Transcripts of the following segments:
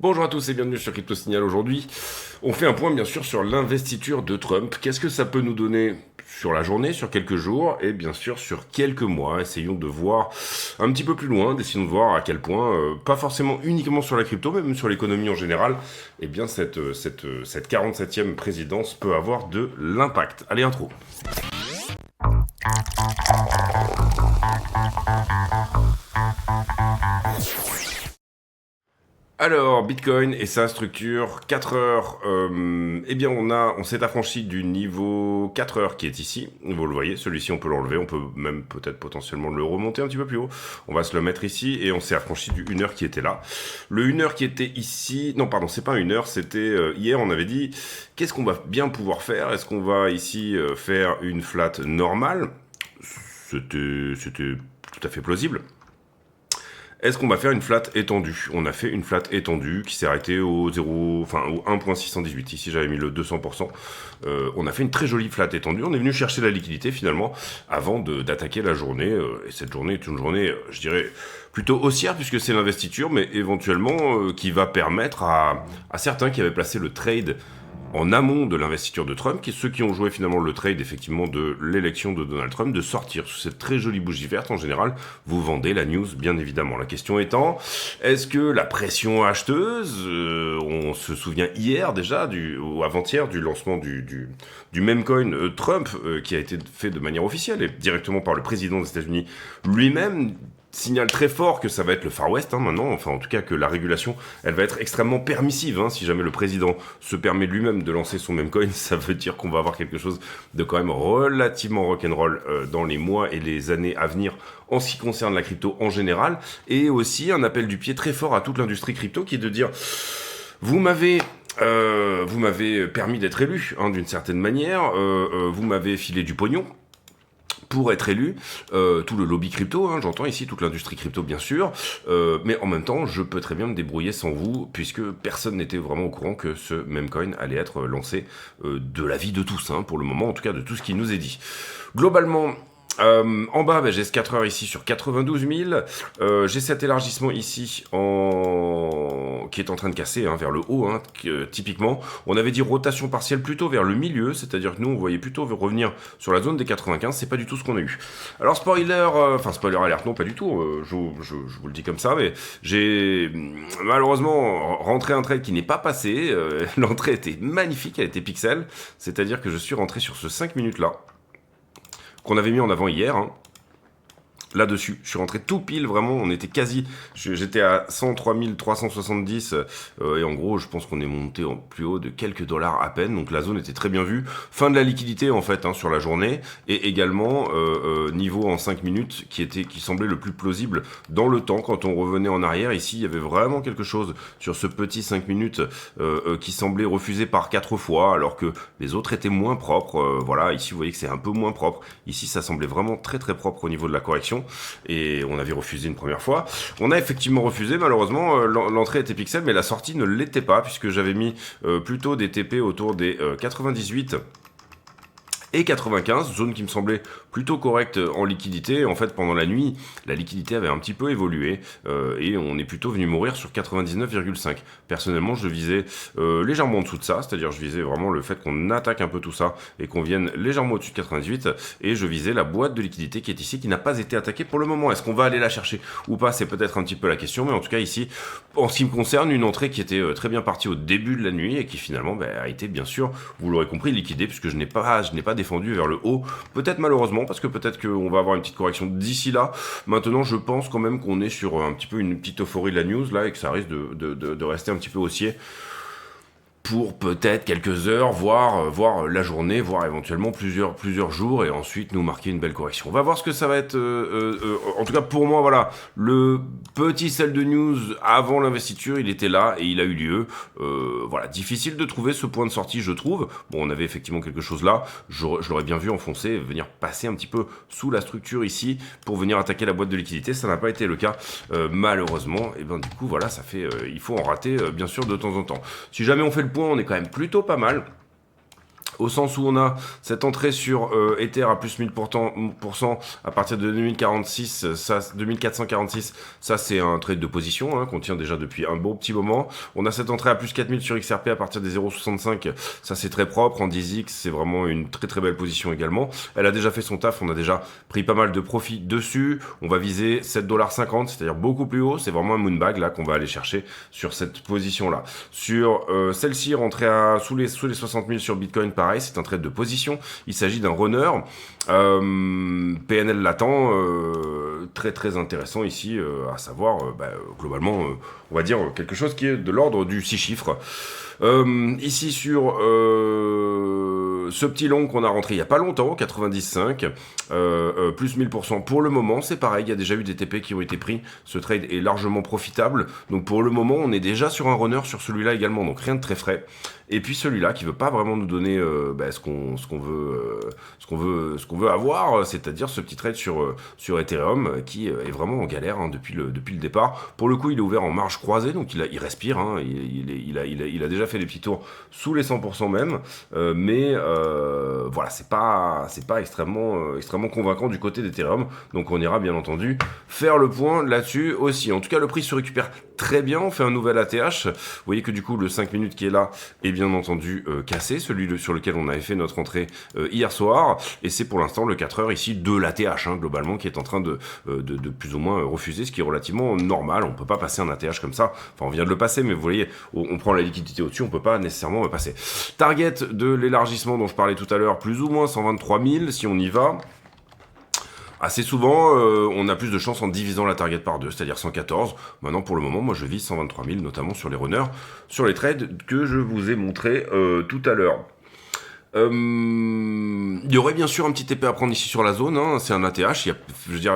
Bonjour à tous et bienvenue sur Crypto Signal. Aujourd'hui, on fait un point bien sûr sur l'investiture de Trump. Qu'est-ce que ça peut nous donner sur la journée, sur quelques jours et bien sûr sur quelques mois. Essayons de voir un petit peu plus loin, essayons de voir à quel point, pas forcément uniquement sur la crypto, mais même sur l'économie en général, eh bien cette 47e présidence peut avoir de l'impact. Allez, intro. Alors, Bitcoin et sa structure, 4 heures, eh bien on s'est affranchi du niveau 4 heures qui est ici, vous le voyez, celui-ci on peut l'enlever, on peut même peut-être potentiellement le remonter un petit peu plus haut, on va se le mettre ici et on s'est affranchi du 1 heure qui était là. Le 1 heure qui était ici, non pardon, c'est pas 1 heure, c'était hier on avait dit, qu'est-ce qu'on va bien pouvoir faire? Est-ce qu'on va ici faire une flat normale? C'était tout à fait plausible. Est-ce qu'on va faire une flat étendue? On a fait une flat étendue qui s'est arrêtée au 1.618. Ici, j'avais mis le 200%. On a fait une très jolie flat étendue. On est venu chercher la liquidité, finalement, avant d'attaquer la journée. Et cette journée est une journée, je dirais, plutôt haussière, puisque c'est l'investiture, mais éventuellement qui va permettre à certains qui avaient placé le trade en amont de l'investiture de Trump, ceux qui ont joué finalement le trade effectivement de l'élection de Donald Trump, de sortir sous cette très jolie bougie verte. En général, vous vendez la news, bien évidemment. La question étant, est-ce que la pression acheteuse, on se souvient hier déjà, ou avant-hier, du lancement du meme coin Trump, qui a été fait de manière officielle et directement par le président des États-Unis lui-même, signale très fort que ça va être le Far West maintenant, enfin en tout cas que la régulation, elle va être extrêmement permissive. Si jamais le président se permet lui-même de lancer son meme coin, ça veut dire qu'on va avoir quelque chose de quand même relativement rock'n'roll dans les mois et les années à venir en ce qui concerne la crypto en général, et aussi un appel du pied très fort à toute l'industrie crypto qui est de dire vous m'avez permis d'être élu d'une certaine manière, vous m'avez filé du pognon pour être élu, tout le lobby crypto, j'entends ici toute l'industrie crypto bien sûr, mais en même temps je peux très bien me débrouiller sans vous, puisque personne n'était vraiment au courant que ce meme coin allait être lancé de l'avis de tous, pour le moment en tout cas de tout ce qui nous est dit. Globalement, en bas, j'ai ce 4 heures ici sur 92 000. J'ai cet élargissement ici qui est en train de casser vers le haut. Typiquement, on avait dit rotation partielle plutôt vers le milieu, c'est-à-dire que nous, on voyait plutôt revenir sur la zone des 95. C'est pas du tout ce qu'on a eu. Alors, spoiler alert, non, pas du tout. Je vous le dis comme ça, mais j'ai malheureusement rentré un trade qui n'est pas passé. L'entrée était magnifique, elle était pixel, c'est-à-dire que je suis rentré sur ce 5 minutes-là, qu'on avait mis en avant hier, là-dessus, je suis rentré tout pile, vraiment, on était j'étais à 103 370, et en gros, je pense qu'on est monté en plus haut de quelques dollars à peine, donc la zone était très bien vue. Fin de la liquidité, en fait, sur la journée, et également, niveau en 5 minutes, qui semblait le plus plausible dans le temps, quand on revenait en arrière. Ici, il y avait vraiment quelque chose sur ce petit 5 minutes, qui semblait refusé par 4 fois, alors que les autres étaient moins propres. Voilà, ici, vous voyez que c'est un peu moins propre. Ici, ça semblait vraiment très très propre au niveau de la correction. Et on avait refusé une première fois. On a effectivement refusé, malheureusement, l'entrée était pixel, mais la sortie ne l'était pas, puisque j'avais mis plutôt des TP autour des 98 et 95, zone qui me semblait plutôt correcte en liquidité. En fait, pendant la nuit, la liquidité avait un petit peu évolué et on est plutôt venu mourir sur 99,5. Personnellement, je visais légèrement en dessous de ça, c'est-à-dire je visais vraiment le fait qu'on attaque un peu tout ça et qu'on vienne légèrement au-dessus de 98, et je visais la boîte de liquidité qui est ici, qui n'a pas été attaquée pour le moment. Est-ce qu'on va aller la chercher ou pas? C'est peut-être un petit peu la question, mais en tout cas ici, en ce qui me concerne, une entrée qui était très bien partie au début de la nuit et qui finalement a été bien sûr, vous l'aurez compris, liquidée, puisque je n'ai pas défendu vers le haut, peut-être malheureusement, parce que peut-être qu'on va avoir une petite correction d'ici là. Maintenant, je pense quand même qu'on est sur un petit peu une petite euphorie de la news là, et que ça risque de rester un petit peu haussier pour peut-être quelques heures, voire la journée, voire éventuellement plusieurs jours, et ensuite nous marquer une belle correction. On va voir ce que ça va être. En tout cas, pour moi, voilà, le petit sell de news avant l'investiture, il était là et il a eu lieu. Voilà, difficile de trouver ce point de sortie, je trouve. Bon, on avait effectivement quelque chose là. Je l'aurais bien vu enfoncer, venir passer un petit peu sous la structure ici pour venir attaquer la boîte de liquidité. Ça n'a pas été le cas, malheureusement. Et ben du coup, voilà, ça fait. Il faut en rater, bien sûr, de temps en temps. Si jamais on fait le point, on est quand même plutôt pas mal. au sens où on a cette entrée sur Ether à plus 1000% à partir de 2046, ça, 2446, ça c'est un trade de position hein, qu'on tient déjà depuis un bon petit moment. On a cette entrée à plus 4000 sur XRP à partir des 0,65, ça c'est très propre, en 10x c'est vraiment une très très belle position également. Elle a déjà fait son taf, on a déjà pris pas mal de profit dessus, on va viser 7,50$, c'est-à-dire beaucoup plus haut, c'est vraiment un moonbag là qu'on va aller chercher sur cette position là. Sur celle-ci, rentrer sous les 60 000 sur Bitcoin, pareil, c'est un trade de position, il s'agit d'un runner, PNL latent, très très intéressant ici, à savoir, globalement, on va dire quelque chose qui est de l'ordre du 6 chiffres. Ici sur ce petit long qu'on a rentré il y a pas longtemps, 95, plus 1000%. Pour le moment, c'est pareil, il y a déjà eu des TP qui ont été pris, ce trade est largement profitable, donc pour le moment, on est déjà sur un runner sur celui-là également, donc rien de très frais. Et puis celui-là qui veut pas vraiment nous donner ce qu'on veut avoir, c'est-à-dire ce petit trade sur Ethereum qui est vraiment en galère hein, depuis le départ. Pour le coup, il est ouvert en marge croisée, donc il respire. Hein, il a déjà fait des petits tours sous les 100% même, mais voilà, c'est pas extrêmement convaincant du côté d'Ethereum. Donc on ira bien entendu faire le point là-dessus aussi. En tout cas, le prix se récupère très bien. On fait un nouvel ATH. Vous voyez que du coup, le 5 minutes qui est là est bien entendu cassé, celui sur lequel on avait fait notre entrée hier soir, et c'est pour l'instant le 4 heures ici de l'ATH hein, globalement qui est en train de plus ou moins refuser, ce qui est relativement normal. On peut pas passer un ATH comme ça, enfin on vient de le passer, mais vous voyez, on prend la liquidité au-dessus, on peut pas nécessairement passer. Target de l'élargissement dont je parlais tout à l'heure, plus ou moins 123 000 si on y va. Assez souvent, on a plus de chance en divisant la target par deux, c'est-à-dire 114. Maintenant, pour le moment, moi, je vise 123 000, notamment sur les runners, sur les trades que je vous ai montré tout à l'heure. Il y aurait bien sûr un petit TP à prendre ici sur la zone, hein, c'est un ATH, il y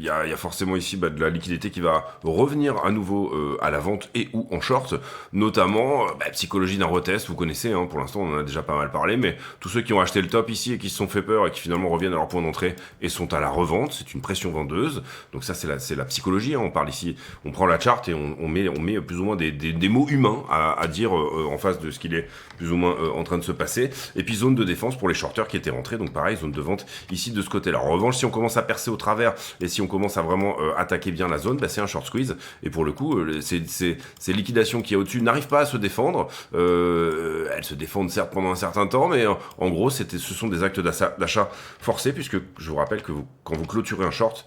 a forcément ici de la liquidité qui va revenir à nouveau à la vente et ou en short, notamment psychologie d'un retest, vous connaissez, hein, pour l'instant on en a déjà pas mal parlé, mais tous ceux qui ont acheté le top ici et qui se sont fait peur et qui finalement reviennent à leur point d'entrée et sont à la revente, c'est une pression vendeuse, donc ça c'est la psychologie, hein, on parle ici, on prend la charte et on met plus ou moins des mots humains à dire en face de ce qu'il est plus ou moins en train de se passer, et puis zone de défense pour les shorters qui étaient rentrés, donc pareil, zone de vente ici de ce côté-là. En revanche, si on commence à percer au travers et si on commence à vraiment attaquer bien la zone, c'est un short squeeze, et pour le coup, ces liquidations qui est au-dessus n'arrivent pas à se défendre, elles se défendent certes pendant un certain temps, mais en gros, ce sont des actes d'achat forcés, puisque je vous rappelle que quand vous clôturez un short,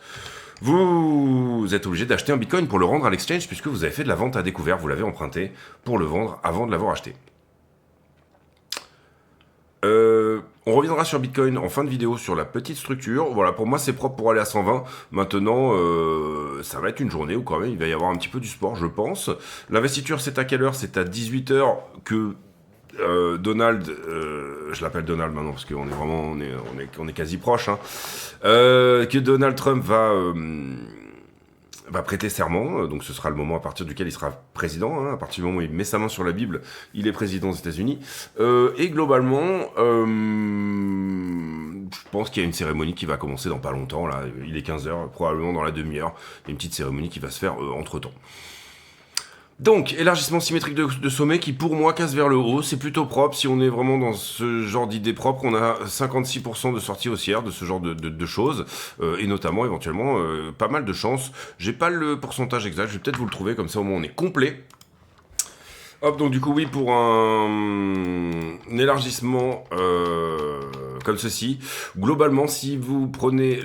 vous êtes obligé d'acheter un bitcoin pour le rendre à l'exchange, puisque vous avez fait de la vente à découvert, vous l'avez emprunté pour le vendre avant de l'avoir acheté. On reviendra sur Bitcoin en fin de vidéo sur la petite structure. Voilà, pour moi c'est propre pour aller à 120. Maintenant, ça va être une journée où quand même il va y avoir un petit peu du sport, je pense. L'investiture, c'est à quelle heure? C'est à 18h que Donald, je l'appelle Donald maintenant parce qu'on est vraiment, on est quasi proche, hein, que Donald Trump va prêter serment, donc ce sera le moment à partir duquel il sera président, hein, à partir du moment où il met sa main sur la Bible, il est président des États-Unis, et globalement, je pense qu'il y a une cérémonie qui va commencer dans pas longtemps, là, il est 15h, probablement dans la demi-heure, il y a une petite cérémonie qui va se faire entre-temps. Donc, élargissement symétrique de sommet qui, pour moi, casse vers le haut. C'est plutôt propre. Si on est vraiment dans ce genre d'idée propre, on a 56% de sortie haussière de ce genre de choses. Et notamment, éventuellement, pas mal de chance. J'ai pas le pourcentage exact. Je vais peut-être vous le trouver. Comme ça, au moins, on est complet. Hop, donc du coup, oui, pour un élargissement comme ceci. Globalement, si vous prenez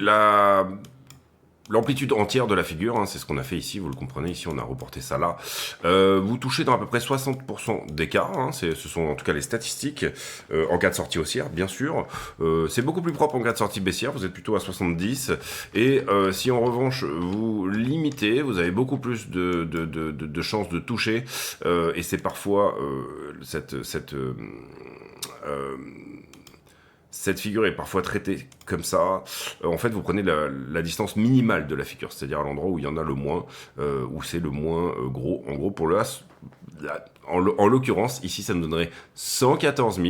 l'amplitude entière de la figure, hein, c'est ce qu'on a fait ici, vous le comprenez, ici on a reporté ça là. Vous touchez dans à peu près 60% d'écart, hein, ce sont en tout cas les statistiques, en cas de sortie haussière, bien sûr. C'est beaucoup plus propre en cas de sortie baissière, vous êtes plutôt à 70. Et si en revanche vous limitez, vous avez beaucoup plus de chances de toucher. Et c'est parfois cette figure est parfois traitée comme ça. En fait, vous prenez la distance minimale de la figure, c'est-à-dire à l'endroit où il y en a le moins, où c'est le moins gros. En gros, pour le as, en l'occurrence, ici, ça nous donnerait 114 000,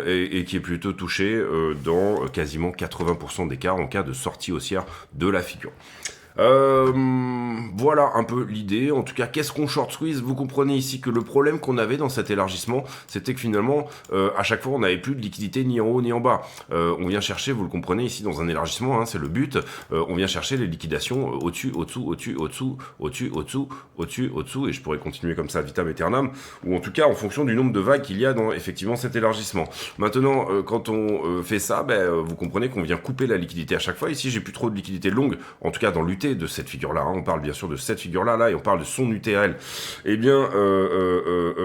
et qui est plutôt touché dans quasiment 80% d'écart en cas de sortie haussière de la figure. Voilà un peu l'idée. En tout cas, qu'est-ce qu'on short squeeze? Vous comprenez ici que le problème qu'on avait dans cet élargissement, c'était que finalement, à chaque fois, on n'avait plus de liquidité ni en haut ni en bas. On vient chercher, vous le comprenez ici, dans un élargissement, hein, c'est le but, on vient chercher les liquidations au-dessus, au-dessous, au-dessus, au-dessous, au-dessus, au-dessous, au-dessus, au-dessous, et je pourrais continuer comme ça, vitam aeternam, ou en tout cas en fonction du nombre de vagues qu'il y a dans effectivement cet élargissement. Maintenant, quand on fait ça, vous comprenez qu'on vient couper la liquidité à chaque fois. Ici, j'ai plus trop de liquidité longue, en tout cas dans l'UT de cette figure-là. Hein. On parle bien sûr de cette figure-là, là, et on parle de son UTL. Eh bien,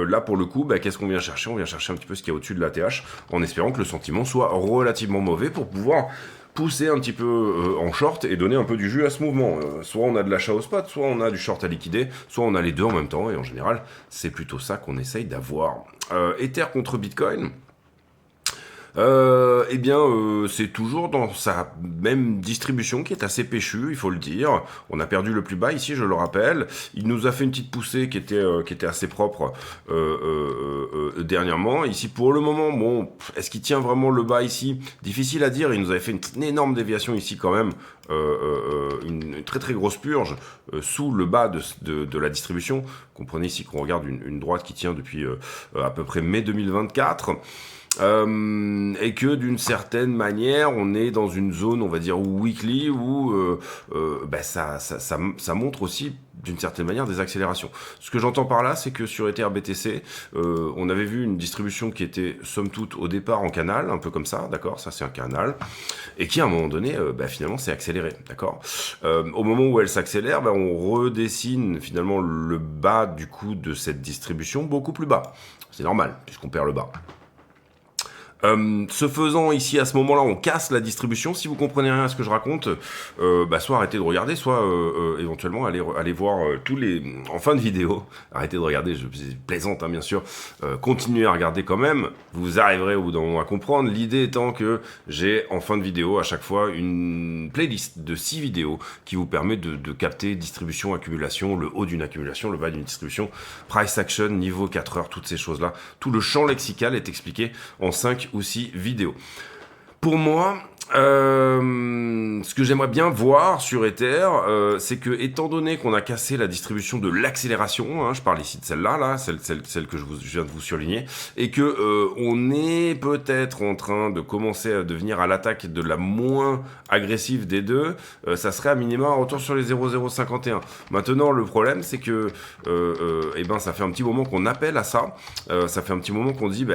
là, pour le coup, qu'est-ce qu'on vient chercher? On vient chercher un petit peu ce qu'il y a au-dessus de l'ATH, en espérant que le sentiment soit relativement mauvais pour pouvoir pousser un petit peu en short et donner un peu du jus à ce mouvement. Soit on a de l'achat au spot, soit on a du short à liquider, soit on a les deux en même temps, et en général, c'est plutôt ça qu'on essaye d'avoir. Ether contre Bitcoin. C'est toujours dans sa même distribution qui est assez péchue, il faut le dire. On a perdu le plus bas ici, je le rappelle. Il nous a fait une petite poussée qui était assez propre dernièrement. Ici, pour le moment, bon, est-ce qu'il tient vraiment le bas ici? Difficile à dire. Il nous avait fait une énorme déviation ici quand même, une très très grosse purge sous le bas de la distribution. Comprenez ici qu'on regarde une droite qui tient depuis à peu près mai 2024. Et que d'une certaine manière on est dans une zone, on va dire, weekly où ça montre aussi d'une certaine manière des accélérations. Ce que j'entends par là, c'est que sur Ether BTC, on avait vu une distribution qui était somme toute au départ en canal, un peu comme ça, d'accord, ça c'est un canal, et qui à un moment donné finalement s'est accéléré, d'accord. Au moment où elle s'accélère, on redessine finalement le bas du coup de cette distribution beaucoup plus bas. C'est normal puisqu'on perd le bas. Ce faisant, ici, à ce moment-là, on casse la distribution. Si vous comprenez rien à ce que je raconte, soit arrêtez de regarder, soit éventuellement allez voir tous les... En fin de vidéo, arrêtez de regarder, je plaisante, hein, bien sûr. Continuez à regarder quand même. Vous arriverez au bout d'un moment à comprendre. L'idée étant que j'ai, en fin de vidéo, à chaque fois, une playlist de 6 vidéos qui vous permet de capter distribution, accumulation, le haut d'une accumulation, le bas d'une distribution, price action, niveau 4 heures, toutes ces choses-là. Tout le champ lexical est expliqué en 5 ou 6 vidéos. Pour moi, ce que j'aimerais bien voir sur Ether, c'est que, étant donné qu'on a cassé la distribution de l'accélération, hein, je parle ici de celle-là, celle que je viens de vous surligner, et que on est peut-être en train de commencer à devenir à l'attaque de la moins agressive des deux, ça serait à minima un retour sur les 0,051. Maintenant, le problème, c'est que ça fait un petit moment qu'on appelle à ça, ça fait un petit moment qu'on dit,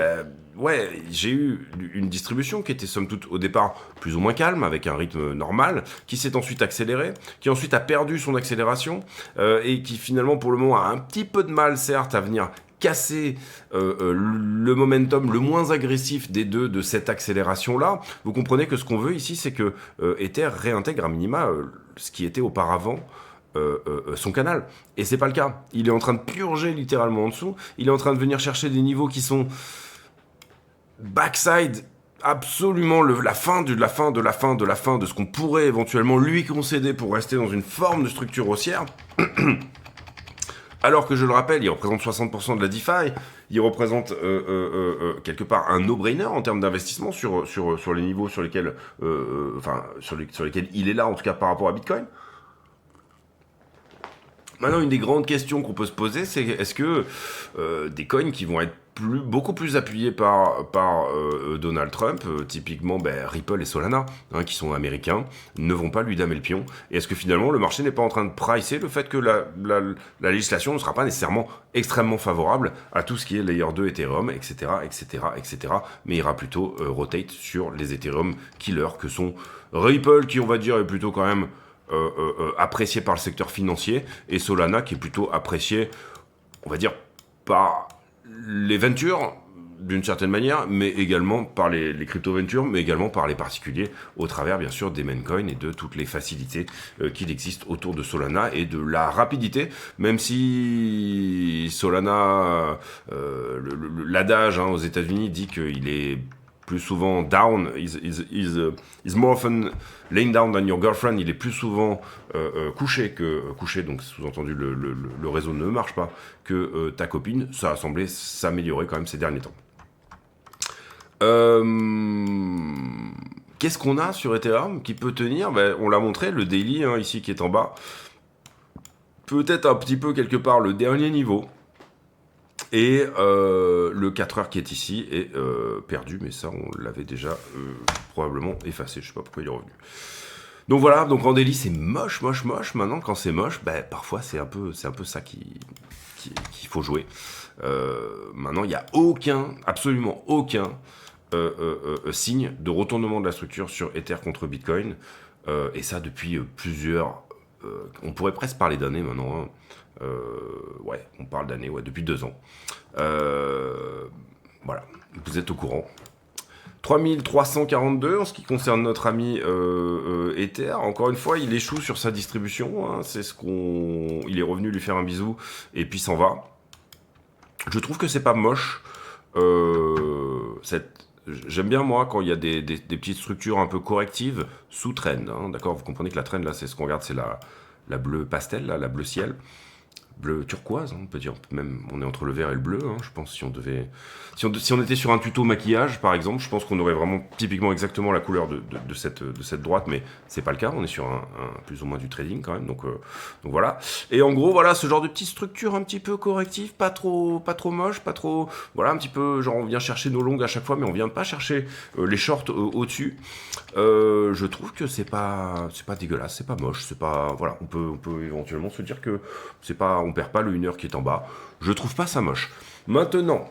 ouais, j'ai eu une distribution qui était somme toute au départ plus ou moins calme, avec un rythme normal, qui s'est ensuite accéléré, qui ensuite a perdu son accélération, et qui finalement pour le moment a un petit peu de mal certes à venir casser le momentum le moins agressif des deux de cette accélération-là. Vous comprenez que ce qu'on veut ici, c'est que Ether réintègre à minima ce qui était auparavant son canal. Et c'est pas le cas. Il est en train de purger littéralement en dessous. Il est en train de venir chercher des niveaux qui sont backside, absolument la fin de ce qu'on pourrait éventuellement lui concéder pour rester dans une forme de structure haussière. Alors que, je le rappelle, il représente 60% de la DeFi, il représente quelque part un no-brainer en termes d'investissement sur les niveaux sur lesquels sur lesquels il est là, en tout cas par rapport à Bitcoin. Maintenant, une des grandes questions qu'on peut se poser, c'est est-ce que des coins qui vont être beaucoup plus appuyés par Donald Trump, typiquement Ripple et Solana, hein, qui sont américains, ne vont pas lui damer le pion? Et est-ce que finalement le marché n'est pas en train de pricer le fait que la législation ne sera pas nécessairement extrêmement favorable à tout ce qui est Layer 2, Ethereum, etc., mais ira plutôt rotate sur les Ethereum killers que sont Ripple, qui on va dire est plutôt quand même apprécié par le secteur financier, et Solana qui est plutôt apprécié, on va dire, par les ventures d'une certaine manière, mais également par les crypto-ventures, mais également par les particuliers, au travers bien sûr des maincoins et de toutes les facilités qu'il existe autour de Solana et de la rapidité, même si Solana, l'adage aux États-Unis dit qu'il est plus souvent down, is more often laying down than your girlfriend, il est plus souvent couché que couché, donc sous-entendu le réseau ne marche pas, que ta copine. Ça a semblé s'améliorer quand même ces derniers temps. Qu'est-ce qu'on a sur Ethereum qui peut tenir? On l'a montré, le daily, hein, ici, qui est en bas. Peut-être un petit peu, quelque part, le dernier niveau. Et le 4 heures qui est ici est perdu, mais ça, on l'avait déjà probablement effacé. Je sais pas pourquoi il est revenu. Donc voilà, donc en daily, c'est moche. Maintenant, quand c'est moche, parfois, c'est un peu ça qu'il faut jouer. Maintenant, il n'y a absolument aucun signe de retournement de la structure sur Ether contre Bitcoin. Et ça depuis plusieurs... on pourrait presque parler d'années maintenant. Hein. Ouais, on parle d'années, ouais, depuis 2 ans. Voilà, vous êtes au courant. 3342 en ce qui concerne notre ami Ether. Encore une fois, il échoue sur sa distribution. Hein, il est revenu lui faire un bisou et puis s'en va. Je trouve que c'est pas moche. J'aime bien, moi, quand il y a des petites structures un peu correctives sous trend. Hein, d'accord, vous comprenez que la trend, là, c'est ce qu'on regarde, c'est la bleue pastel, là, la bleu ciel. Bleu turquoise, hein, on peut dire, même on est entre le vert et le bleu, hein, je pense, si on était sur un tuto maquillage, par exemple, je pense qu'on aurait vraiment typiquement exactement la couleur de cette droite, mais c'est pas le cas, on est sur un plus ou moins du trading quand même, donc voilà. Et en gros, voilà, ce genre de petite structure un petit peu corrective, pas trop moche, pas trop, voilà, un petit peu, genre on vient chercher nos longues à chaque fois, mais on vient pas chercher les shorts au-dessus. Je trouve que c'est pas dégueulasse, c'est pas moche, c'est pas, voilà, on peut éventuellement se dire que on perd pas le 1 heure qui est en bas. Je trouve pas ça moche. Maintenant,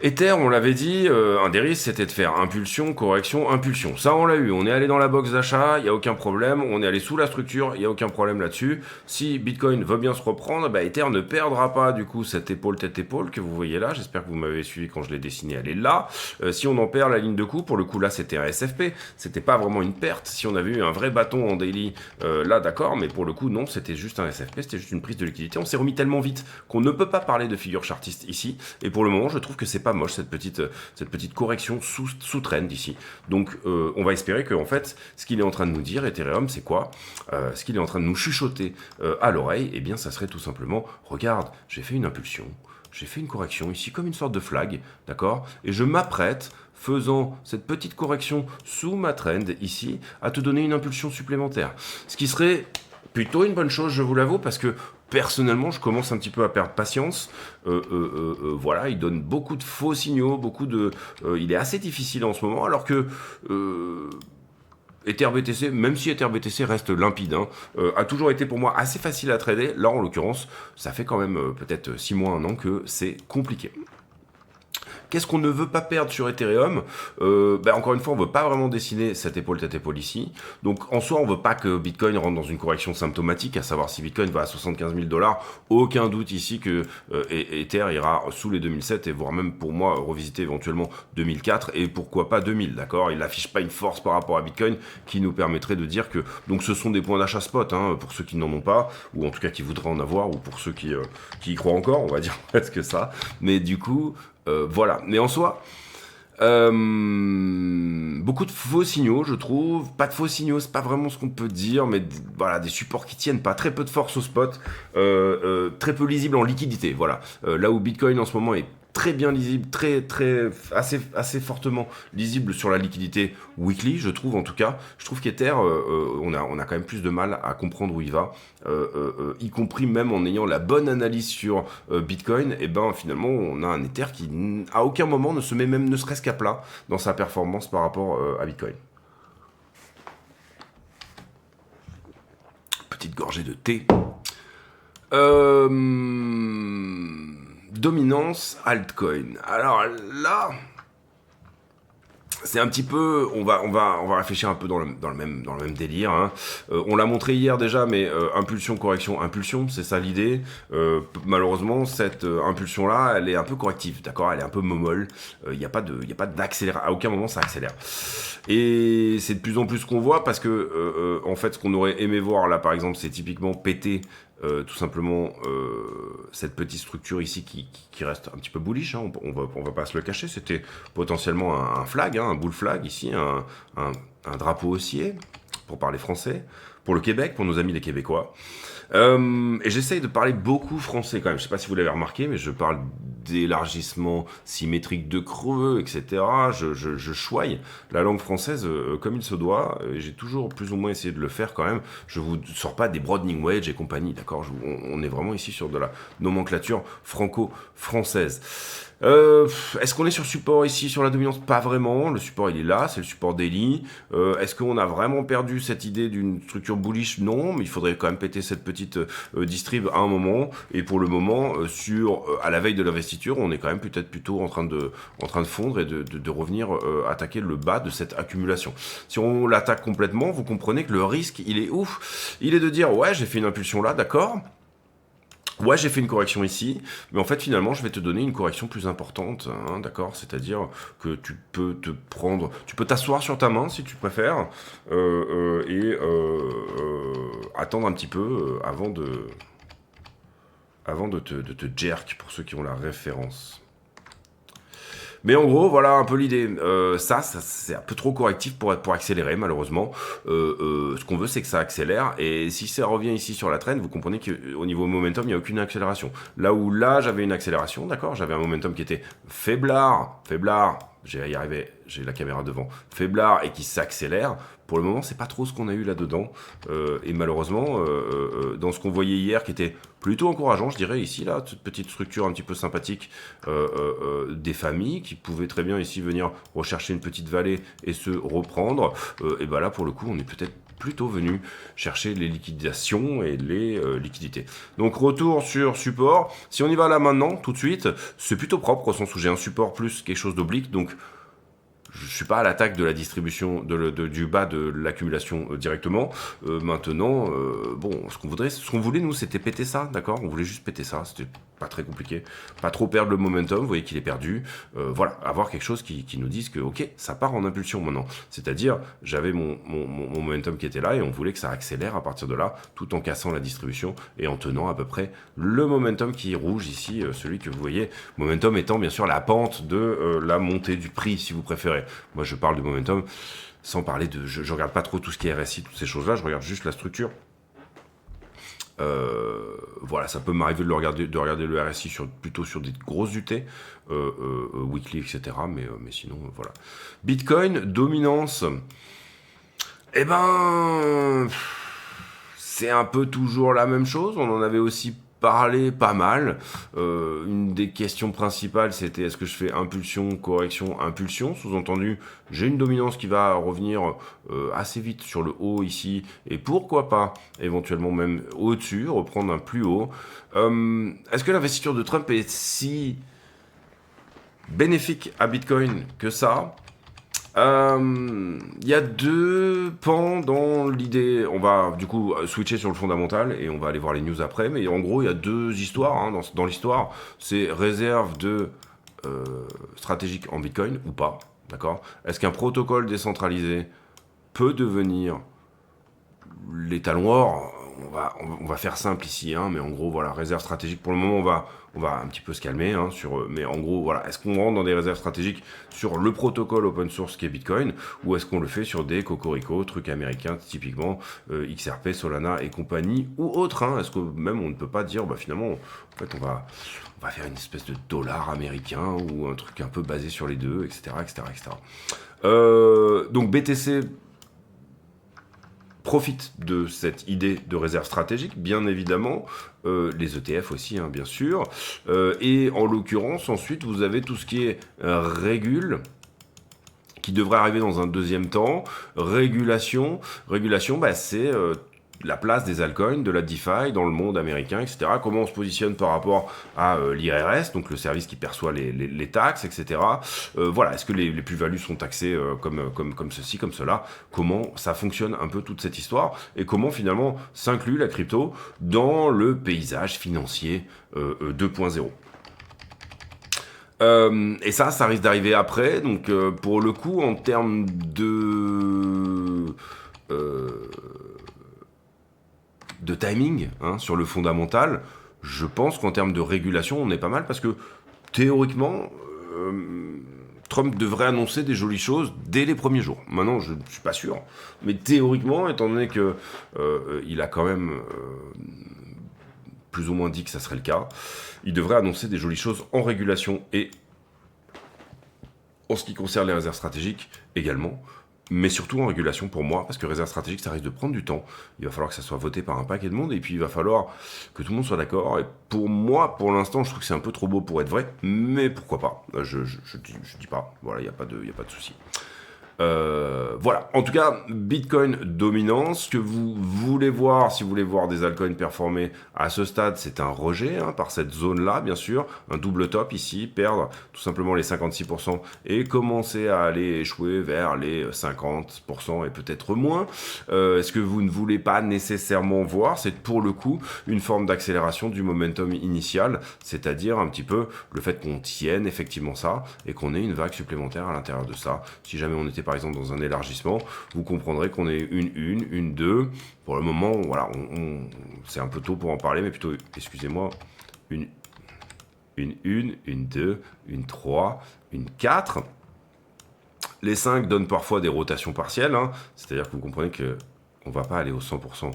Ether, on l'avait dit, un des risques, c'était de faire impulsion, correction, impulsion. Ça, on l'a eu. On est allé dans la box d'achat, il n'y a aucun problème. On est allé sous la structure, il n'y a aucun problème là-dessus. Si Bitcoin veut bien se reprendre, Ether ne perdra pas, du coup, cette épaule, tête-épaule que vous voyez là. J'espère que vous m'avez suivi quand je l'ai dessiné, elle est là. Si on en perd la ligne de coup, pour le coup, là, c'était un SFP. C'était pas vraiment une perte. Si on avait eu un vrai bâton en daily, là, d'accord. Mais pour le coup, non, c'était juste un SFP. C'était juste une prise de liquidité. On s'est remis tellement vite qu'on ne peut pas parler de figure chartiste ici. Et pour le moment, je trouve que c'est pas moche cette petite correction sous trend ici. Donc on va espérer que en fait ce qu'il est en train de nous dire Ethereum, c'est quoi ce qu'il est en train de nous chuchoter à l'oreille, eh bien ça serait tout simplement, regarde, j'ai fait une impulsion, j'ai fait une correction ici comme une sorte de flag, d'accord, et je m'apprête, faisant cette petite correction sous ma trend ici, à te donner une impulsion supplémentaire, ce qui serait plutôt une bonne chose, je vous l'avoue, parce que personnellement, je commence un petit peu à perdre patience. Voilà, il donne beaucoup de faux signaux, il est assez difficile en ce moment, alors que EtherBTC, même si EtherBTC reste limpide, hein, a toujours été pour moi assez facile à trader. Là, en l'occurrence, ça fait quand même peut-être 6 mois, 1 an que c'est compliqué. Qu'est-ce qu'on ne veut pas perdre sur Ethereum? Encore une fois, on ne veut pas vraiment dessiner cette épaule, tête épaule ici. Donc en soi, on ne veut pas que Bitcoin rentre dans une correction symptomatique, à savoir si Bitcoin va à 75 000 $. Aucun doute ici que Ether ira sous les 2007 et voire même pour moi revisiter éventuellement 2004 et pourquoi pas 2000, d'accord? Il n'affiche pas une force par rapport à Bitcoin qui nous permettrait de dire que donc ce sont des points d'achat spot, hein, pour ceux qui n'en ont pas, ou en tout cas qui voudraient en avoir, ou pour ceux qui y croient encore, on va dire presque ça. Mais du coup, voilà. Mais en soi, beaucoup de faux signaux, je trouve. Pas de faux signaux, c'est pas vraiment ce qu'on peut dire, mais voilà, des supports qui tiennent pas. Très peu de force au spot, très peu lisible en liquidité. Voilà. Là où Bitcoin en ce moment est très bien lisible, assez fortement lisible sur la liquidité weekly, je trouve en tout cas. Je trouve qu'Ether, on a quand même plus de mal à comprendre où il va, y compris même en ayant la bonne analyse sur Bitcoin. Et finalement, on a un Ether qui à aucun moment ne se met même ne serait-ce qu'à plat dans sa performance par rapport à Bitcoin. Petite gorgée de thé. Dominance altcoin. Alors là, c'est un petit peu, on va réfléchir un peu dans le même délire. Hein. On l'a montré hier déjà, mais impulsion, correction, impulsion, c'est ça l'idée. Malheureusement, cette impulsion-là, elle est un peu corrective, d'accord? Elle est un peu momolle. Il n'y a pas d'accélération. À aucun moment, ça accélère. Et c'est de plus en plus ce qu'on voit parce que, en fait, ce qu'on aurait aimé voir là, par exemple, c'est typiquement péter. Tout simplement cette petite structure ici qui reste un petit peu bullish, hein, on va pas se le cacher, c'était potentiellement un flag, hein, un bull flag ici, un drapeau haussier, pour parler français, pour le Québec, pour nos amis les Québécois. Et j'essaye de parler beaucoup français quand même, je sais pas si vous l'avez remarqué, mais je parle d'élargissement symétrique de creux, etc. Je choigne la langue française comme il se doit. J'ai toujours plus ou moins essayé de le faire quand même. Je vous sors pas des broadening wedge et compagnie, d'accord. On est vraiment ici sur de la nomenclature franco-française. Est-ce qu'on est sur support ici, sur la dominance? Pas vraiment, le support il est là, c'est le support daily. Est-ce qu'on a vraiment perdu cette idée d'une structure bullish? Non, mais il faudrait quand même péter cette petite distrib à un moment. Et pour le moment, à la veille de l'investiture, on est quand même peut-être plutôt en train de fondre et de revenir attaquer le bas de cette accumulation. Si on l'attaque complètement, vous comprenez que le risque, il est ouf. Il est de dire, ouais, j'ai fait une impulsion là, d'accord. Ouais, j'ai fait une correction ici, mais en fait, finalement, je vais te donner une correction plus importante, hein, d'accord? C'est-à-dire que tu peux tu peux t'asseoir sur ta main si tu préfères, et attendre un petit peu avant de te jerk pour ceux qui ont la référence. Mais en gros, voilà un peu l'idée. Ça c'est un peu trop correctif pour accélérer, malheureusement. Ce qu'on veut, c'est que ça accélère. Et si ça revient ici sur la trend, vous comprenez qu'au niveau momentum, il n'y a aucune accélération. Là, j'avais une accélération, d'accord. J'avais un momentum qui était faiblard. Je vais y arriver, j'ai la caméra devant. Faiblard et qui s'accélère. Pour le moment, c'est pas trop ce qu'on a eu là-dedans. Et malheureusement, dans ce qu'on voyait hier, qui était plutôt encourageant, je dirais, ici, là, toute petite structure un petit peu sympathique des familles, qui pouvaient très bien ici venir rechercher une petite vallée et se reprendre. Et ben là, pour le coup, on est peut-être plutôt venu chercher les liquidations et les liquidités. Donc retour sur support. Si on y va là maintenant, tout de suite, c'est plutôt propre au sens où j'ai un support plus quelque chose d'oblique. Donc je suis pas à l'attaque de la distribution du bas de l'accumulation directement. Maintenant, bon, ce qu'on voulait nous, c'était péter ça, d'accord. On voulait juste péter ça. C'était pas très compliqué. Pas trop perdre le momentum. Vous voyez qu'il est perdu. Voilà, avoir quelque chose qui nous dise que ok, ça part en impulsion maintenant. C'est-à-dire, j'avais mon momentum qui était là et on voulait que ça accélère à partir de là, tout en cassant la distribution et en tenant à peu près le momentum qui est rouge ici, celui que vous voyez. Momentum étant bien sûr la pente de la montée du prix, si vous préférez. Moi, je parle de momentum sans parler de... Je regarde pas trop tout ce qui est RSI, toutes ces choses-là. Je regarde juste la structure. Voilà, ça peut m'arriver de regarder le RSI plutôt sur des grosses UT, weekly, etc. Mais sinon, voilà. Bitcoin, dominance. Eh ben... C'est un peu toujours la même chose. On en avait aussi parlé pas mal. Une des questions principales, c'était est-ce que je fais impulsion, correction, impulsion? Sous-entendu, j'ai une dominance qui va revenir assez vite sur le haut ici, et pourquoi pas, éventuellement même au-dessus, reprendre un plus haut. Est-ce que l'investiture de Trump est si bénéfique à Bitcoin que ça? Il y a deux pans dans l'idée. On va du coup switcher sur le fondamental et on va aller voir les news après. Mais en gros, il y a deux histoires hein, dans l'histoire. C'est réserve de stratégique en Bitcoin ou pas. D'accord? Est-ce qu'un protocole décentralisé peut devenir l'étalon or? On va faire simple ici, hein, mais en gros, voilà, réserve stratégique. Pour le moment, on va un petit peu se calmer, hein, mais en gros, voilà, est-ce qu'on rentre dans des réserves stratégiques sur le protocole open source qui est Bitcoin, ou est-ce qu'on le fait sur des cocorico, trucs américains, typiquement XRP, Solana et compagnie, ou autre, hein, est-ce que même on ne peut pas dire, bah finalement, en fait, on va faire une espèce de dollar américain, ou un truc un peu basé sur les deux, etc., etc., etc. Donc BTC profite de cette idée de réserve stratégique, bien évidemment, les ETF aussi, hein, bien sûr, et en l'occurrence, ensuite, vous avez tout ce qui est régule, qui devrait arriver dans un deuxième temps. Régulation, bah, c'est la place des altcoins, de la DeFi dans le monde américain, etc. Comment on se positionne par rapport à l'IRS, donc le service qui perçoit les taxes, etc. Voilà, est-ce que les plus-values sont taxées comme ceci, comme cela? Comment ça fonctionne un peu toute cette histoire? Et comment finalement s'inclut la crypto dans le paysage financier 2.0? Et ça risque d'arriver après. Donc, pour le coup, en termes de timing hein, sur le fondamental, je pense qu'en termes de régulation, on est pas mal parce que théoriquement, Trump devrait annoncer des jolies choses dès les premiers jours. Maintenant, je ne suis pas sûr, mais théoriquement, étant donné que il a quand même plus ou moins dit que ça serait le cas. Il devrait annoncer des jolies choses en régulation et en ce qui concerne les réserves stratégiques également. Mais surtout en régulation pour moi, parce que réserve stratégique, ça risque de prendre du temps. Il va falloir que ça soit voté par un paquet de monde, et puis il va falloir que tout le monde soit d'accord. Et pour moi, pour l'instant, je trouve que c'est un peu trop beau pour être vrai, mais pourquoi pas. Je dis pas, voilà, il n'y a pas de souci. Voilà, en tout cas, Bitcoin dominant. Ce que vous voulez voir, si vous voulez voir des altcoins performer à ce stade, c'est un rejet par cette zone-là, bien sûr, un double top ici, perdre tout simplement les 56% et commencer à aller échouer vers les 50% et peut-être moins. Ce que vous ne voulez pas nécessairement voir, c'est pour le coup une forme d'accélération du momentum initial, c'est-à-dire un petit peu le fait qu'on tienne effectivement ça et qu'on ait une vague supplémentaire à l'intérieur de ça. Si jamais on était par exemple dans un élargissement, vous comprendrez qu'on est une, deux. Pour le moment, voilà, c'est un peu tôt pour en parler, mais plutôt, excusez-moi, une, deux, une 3, une 4. Les 5 donnent parfois des rotations partielles, c'est-à-dire que vous comprenez qu'on ne va pas aller au 100%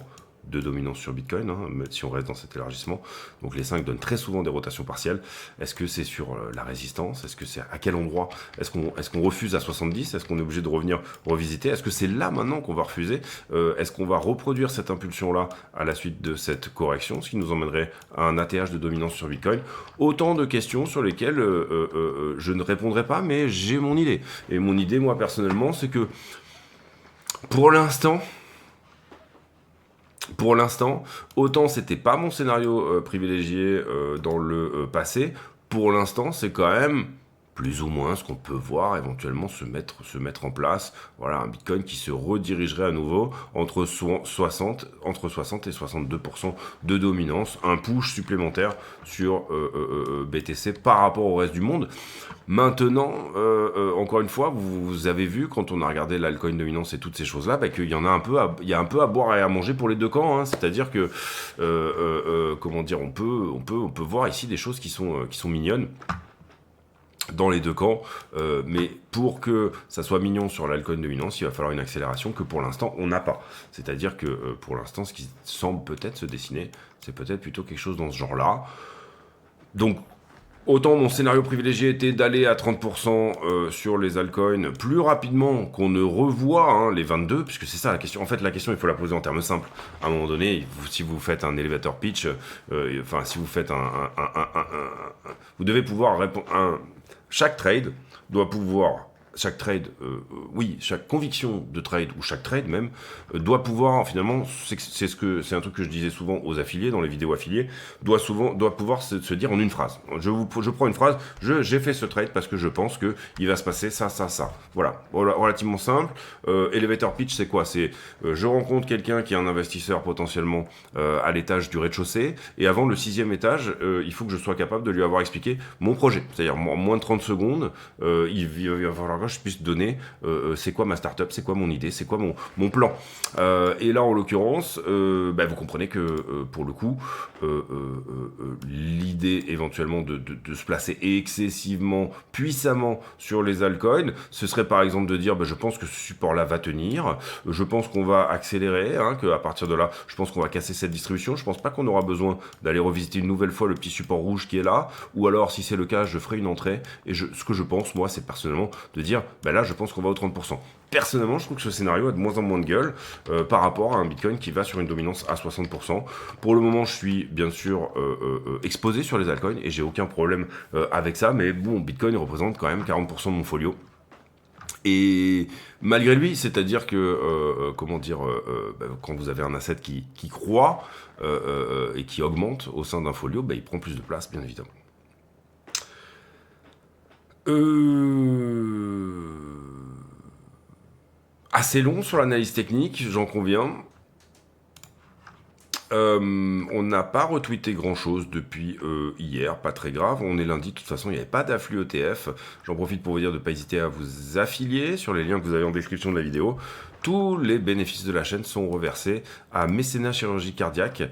de dominance sur Bitcoin, si on reste dans cet élargissement. Donc les 5 donnent très souvent des rotations partielles. Est-ce que c'est sur la résistance? Est-ce que c'est à quel endroit? Est-ce qu'on refuse à 70? Est-ce qu'on est obligé de revenir revisiter? Est-ce que c'est là maintenant qu'on va refuser? Est-ce qu'on va reproduire cette impulsion-là à la suite de cette correction, ce qui nous emmènerait à un ATH de dominance sur Bitcoin? Autant de questions sur lesquelles je ne répondrai pas, mais j'ai mon idée. Et mon idée, moi, personnellement, c'est que pour l'instant, autant c'était pas mon scénario privilégié dans le passé, pour l'instant c'est quand même plus ou moins ce qu'on peut voir éventuellement se mettre en place. Voilà, un Bitcoin qui se redirigerait à nouveau entre 60 et 62% de dominance, un push supplémentaire sur BTC par rapport au reste du monde. Maintenant, encore une fois, vous avez vu quand on a regardé l'altcoin dominance et toutes ces choses-là, qu'il y en a un peu, il y a un peu à boire et à manger pour les deux camps. C'est-à-dire que, comment dire, on peut voir ici des choses qui sont mignonnes dans les deux camps, mais pour que ça soit mignon sur l'altcoin dominance, il va falloir une accélération que pour l'instant on n'a pas. C'est-à-dire que pour l'instant, ce qui semble peut-être se dessiner, c'est peut-être plutôt quelque chose dans ce genre-là. Donc, autant mon scénario privilégié était d'aller à 30% sur les altcoins plus rapidement qu'on ne revoit les 22, puisque c'est ça la question. En fait, la question, il faut la poser en termes simples. À un moment donné, si vous faites un elevator pitch, si vous faites vous devez pouvoir répondre. Chaque trade doit pouvoir, chaque conviction de trade ou chaque trade même doit pouvoir finalement, c'est un truc que je disais souvent aux affiliés dans les vidéos affiliées, doit pouvoir se dire en une phrase. Je prends une phrase, j'ai fait ce trade parce que je pense que il va se passer ça. Voilà, relativement simple. Elevator pitch, c'est quoi? C'est je rencontre quelqu'un qui est un investisseur potentiellement à l'étage du rez-de-chaussée, et avant le 6e étage, il faut que je sois capable de lui avoir expliqué mon projet. C'est-à-dire en moins de 30 secondes, il va falloir que je puisse donner c'est quoi ma startup, c'est quoi mon idée, c'est quoi mon plan. Et là, en l'occurrence, vous comprenez que pour le coup, l'idée éventuellement de se placer excessivement puissamment sur les altcoins, ce serait par exemple de dire je pense que ce support-là va tenir, je pense qu'on va accélérer, qu'à partir de là, je pense qu'on va casser cette distribution, je pense pas qu'on aura besoin d'aller revisiter une nouvelle fois le petit support rouge qui est là, ou alors si c'est le cas, je ferai une entrée, et ce que je pense, moi, c'est personnellement de dire, là, je pense qu'on va au 30%. Personnellement, je trouve que ce scénario a de moins en moins de gueule par rapport à un Bitcoin qui va sur une dominance à 60%. Pour le moment, je suis bien sûr exposé sur les altcoins et j'ai aucun problème avec ça, mais bon, Bitcoin représente quand même 40% de mon folio. Et malgré lui, c'est-à-dire que, quand vous avez un asset qui croît et qui augmente au sein d'un folio, il prend plus de place, bien évidemment. Assez long sur l'analyse technique, j'en conviens. On n'a pas retweeté grand chose depuis hier, pas très grave. On est lundi, de toute façon, il n'y avait pas d'afflux ETF. J'en profite pour vous dire de ne pas hésiter à vous affilier sur les liens que vous avez en description de la vidéo. tous les bénéfices de la chaîne sont reversés à Mécénat Chirurgie Cardiaque,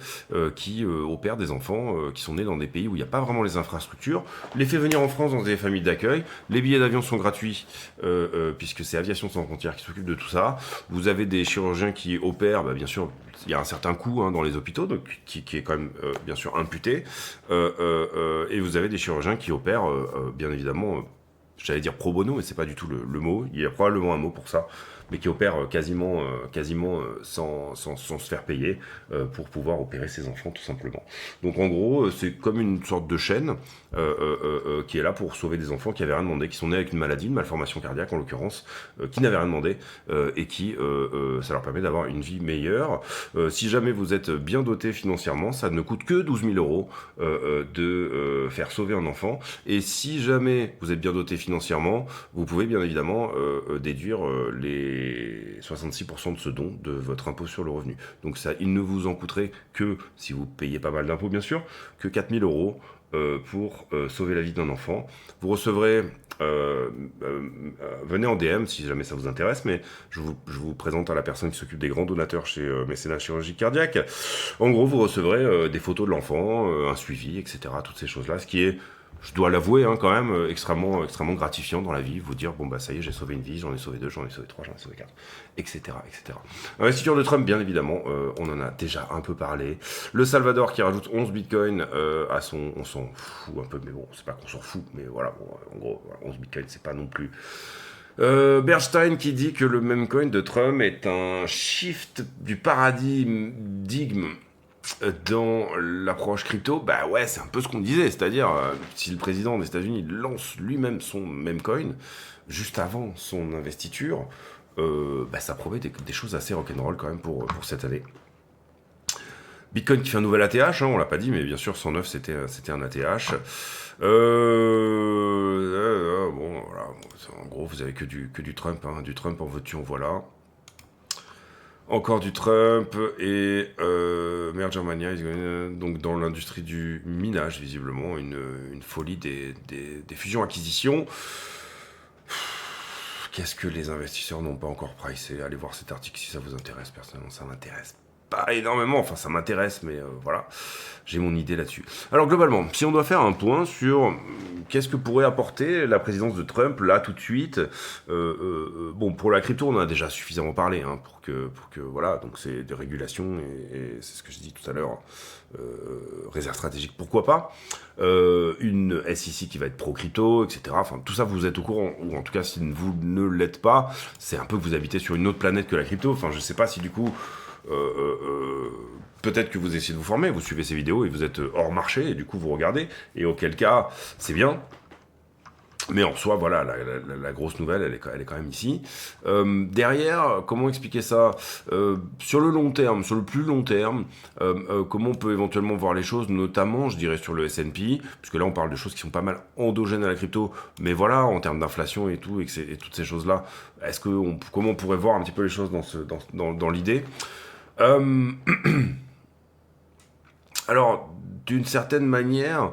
qui opère des enfants qui sont nés dans des pays où il n'y a pas vraiment les infrastructures, les fait venir en France dans des familles d'accueil, les billets d'avion sont gratuits, puisque c'est Aviation Sans Frontières qui s'occupe de tout ça. Vous avez des chirurgiens qui opèrent, bien sûr, il y a un certain coût dans les hôpitaux, donc, qui est quand même bien sûr imputé, et vous avez des chirurgiens qui opèrent, bien évidemment, j'allais dire pro bono, mais c'est pas du tout le mot, il y a probablement un mot pour ça, mais qui opère quasiment sans se faire payer, pour pouvoir opérer ses enfants tout simplement. Donc en gros, c'est comme une sorte de chaîne qui est là pour sauver des enfants qui n'avaient rien demandé, qui sont nés avec une maladie, une malformation cardiaque en l'occurrence, qui n'avaient rien demandé, et qui, ça leur permet d'avoir une vie meilleure. Si jamais vous êtes bien doté financièrement, ça ne coûte que 12 000 euros de faire sauver un enfant, et si jamais vous êtes bien doté financièrement, vous pouvez bien évidemment déduire les 66% de ce don de votre impôt sur le revenu. Donc ça, il ne vous en coûterait que, si vous payez pas mal d'impôts bien sûr, que 4 000 euros pour sauver la vie d'un enfant. Vous recevrez, venez en DM si jamais ça vous intéresse, mais je vous présente à la personne qui s'occupe des grands donateurs chez Mécénat Chirurgie Cardiaque. En gros, vous recevrez des photos de l'enfant, un suivi, etc. Toutes ces choses-là, ce qui est, je dois l'avouer, quand même, extrêmement gratifiant dans la vie, vous dire, bon bah ça y est, j'ai sauvé une vie, j'en ai sauvé 2, j'en ai sauvé 3, j'en ai sauvé 4, etc., etc. Investiture de Trump, bien évidemment, on en a déjà un peu parlé. Le Salvador qui rajoute 11 bitcoins à son... On s'en fout un peu, mais bon, c'est pas qu'on s'en fout, mais voilà, bon, en gros, 11 bitcoins, c'est pas non plus... Bernstein qui dit que le meme coin de Trump est un shift du paradigme dans l'approche crypto. Bah ouais, c'est un peu ce qu'on disait, c'est-à-dire si le président des États-Unis lance lui-même son meme coin juste avant son investiture, ça promet des choses assez rock'n'roll quand même pour cette année. Bitcoin qui fait un nouvel ATH, on l'a pas dit, mais bien sûr 109 c'était un ATH. Bon voilà, en gros vous avez que du Trump, du Trump en veux-tu en voilà. Encore du Trump et Merger Mania, donc dans l'industrie du minage, visiblement, une folie des fusions-acquisitions. Qu'est-ce que les investisseurs n'ont pas encore pricé? Allez voir cet article si ça vous intéresse. Personnellement, ça m'intéresse pas énormément, enfin ça m'intéresse, mais voilà, j'ai mon idée là-dessus. Alors globalement, si on doit faire un point sur qu'est-ce que pourrait apporter la présidence de Trump là tout de suite, bon pour la crypto on en a déjà suffisamment parlé, pour que voilà, donc c'est des régulations et c'est ce que je dis tout à l'heure, réserve stratégique pourquoi pas, une SEC qui va être pro-crypto, etc. Enfin tout ça vous êtes au courant, ou en tout cas si vous ne l'êtes pas, c'est un peu que vous habitez sur une autre planète que la crypto, enfin je sais pas si du coup... peut-être que vous essayez de vous former, vous suivez ces vidéos et vous êtes hors marché et du coup vous regardez, et auquel cas c'est bien, mais en soi voilà, la grosse nouvelle elle est quand même ici. Derrière, comment expliquer ça, sur le long terme, sur le plus long terme, comment on peut éventuellement voir les choses, notamment je dirais sur le S&P, puisque là on parle de choses qui sont pas mal endogènes à la crypto, mais voilà, en termes d'inflation et tout, et toutes ces choses là, comment on pourrait voir un petit peu les choses dans l'idée. Alors, d'une certaine manière,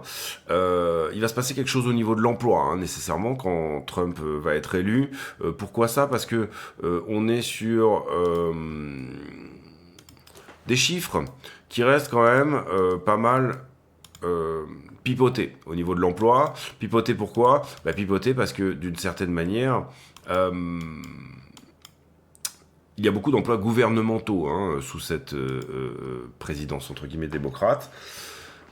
il va se passer quelque chose au niveau de l'emploi, nécessairement, quand Trump va être élu. Pourquoi ça? Parce que on est sur des chiffres qui restent quand même pas mal pipotés au niveau de l'emploi. Pipotés pourquoi? Pipotés parce que d'une certaine manière... il y a beaucoup d'emplois gouvernementaux sous cette présidence, entre guillemets, démocrate.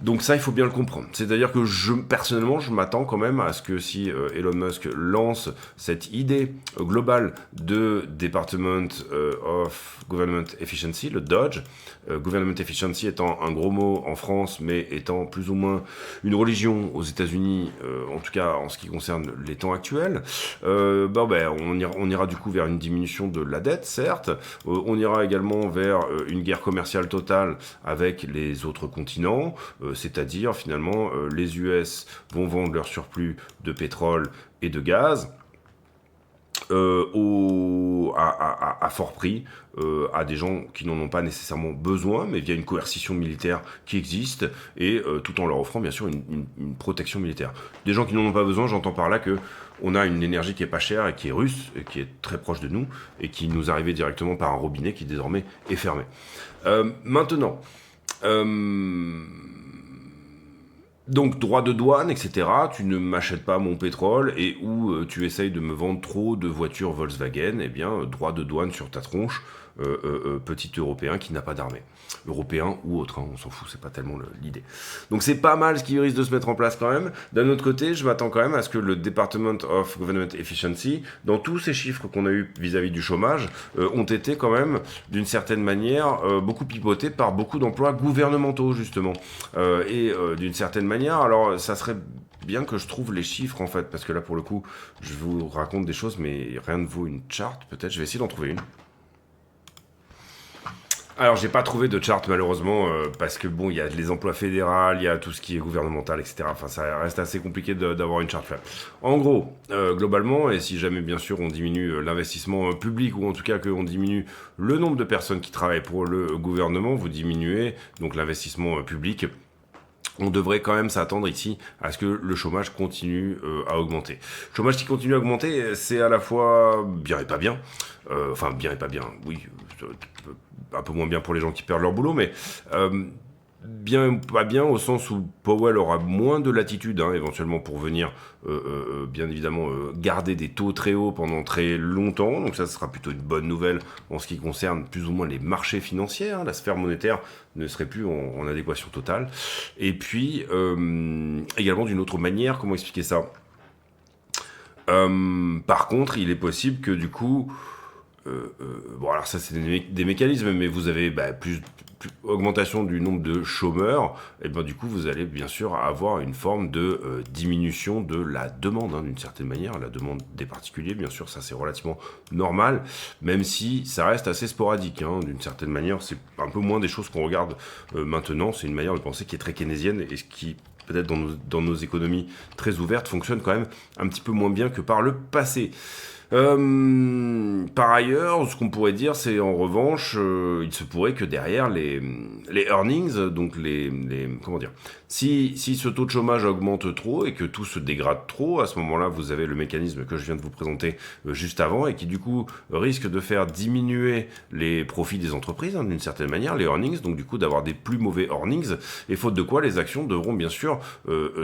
Donc ça, il faut bien le comprendre. C'est-à-dire que personnellement, je m'attends quand même à ce que si Elon Musk lance cette idée globale de Department of Government Efficiency, le DOGE, Government Efficiency étant un gros mot en France, mais étant plus ou moins une religion aux États-Unis, en tout cas en ce qui concerne les temps actuels, on ira du coup vers une diminution de la dette, certes, on ira également vers une guerre commerciale totale avec les autres continents, c'est-à-dire finalement les US vont vendre leur surplus de pétrole et de gaz à fort prix, à des gens qui n'en ont pas nécessairement besoin, mais via une coercition militaire qui existe, et tout en leur offrant bien sûr une protection militaire. Des gens qui n'en ont pas besoin, j'entends par là que on a une énergie qui est pas chère et qui est russe, et qui est très proche de nous, et qui nous arrivait directement par un robinet qui désormais est fermé. Maintenant, donc droit de douane, etc. Tu ne m'achètes pas mon pétrole, et où tu essayes de me vendre trop de voitures Volkswagen, eh bien droit de douane sur ta tronche, petit Européen qui n'a pas d'armée. Européen ou autre, hein, on s'en fout, c'est pas tellement l'idée. Donc c'est pas mal ce qui risque de se mettre en place quand même. D'un autre côté, je m'attends quand même à ce que le Department of Government Efficiency, dans tous ces chiffres qu'on a eu vis-à-vis du chômage, ont été quand même, d'une certaine manière, beaucoup pipotés par beaucoup d'emplois gouvernementaux, justement. D'une certaine manière, alors ça serait bien que je trouve les chiffres en fait, parce que là pour le coup, je vous raconte des choses, mais rien ne vaut une charte, peut-être, je vais essayer d'en trouver une. Alors, j'ai pas trouvé de charte malheureusement, parce que bon, il y a les emplois fédéraux, il y a tout ce qui est gouvernemental, etc. Enfin, ça reste assez compliqué d'avoir une charte là. En gros, globalement, et si jamais bien sûr on diminue l'investissement public, ou en tout cas qu'on diminue le nombre de personnes qui travaillent pour le gouvernement, vous diminuez donc l'investissement public. On devrait quand même s'attendre ici à ce que le chômage continue à augmenter. Le chômage qui continue à augmenter, c'est à la fois bien et pas bien. Enfin, bien et pas bien, oui. Un peu moins bien pour les gens qui perdent leur boulot, mais bien pas bien au sens où Powell aura moins de latitude, hein, éventuellement, pour venir, bien évidemment, garder des taux très hauts pendant très longtemps. Donc ça, ce sera plutôt une bonne nouvelle en ce qui concerne plus ou moins les marchés financiers. Hein. La sphère monétaire ne serait plus en adéquation totale. Et puis, également d'une autre manière, comment expliquer ça ? Par contre, il est possible que du coup... bon, alors ça, c'est des mécanismes, mais vous avez plus augmentation du nombre de chômeurs, et ben du coup, vous allez bien sûr avoir une forme de diminution de la demande, hein, d'une certaine manière, la demande des particuliers, bien sûr, ça c'est relativement normal, même si ça reste assez sporadique, hein, d'une certaine manière, c'est un peu moins des choses qu'on regarde maintenant, c'est une manière de penser qui est très keynésienne, et ce qui peut-être dans nos économies très ouvertes fonctionne quand même un petit peu moins bien que par le passé. Par ailleurs, ce qu'on pourrait dire, c'est en revanche, il se pourrait que derrière les earnings, donc comment dire, si ce taux de chômage augmente trop et que tout se dégrade trop, à ce moment-là, vous avez le mécanisme que je viens de vous présenter juste avant, et qui du coup risque de faire diminuer les profits des entreprises, hein, d'une certaine manière, les earnings, donc du coup d'avoir des plus mauvais earnings, et faute de quoi les actions devront bien sûr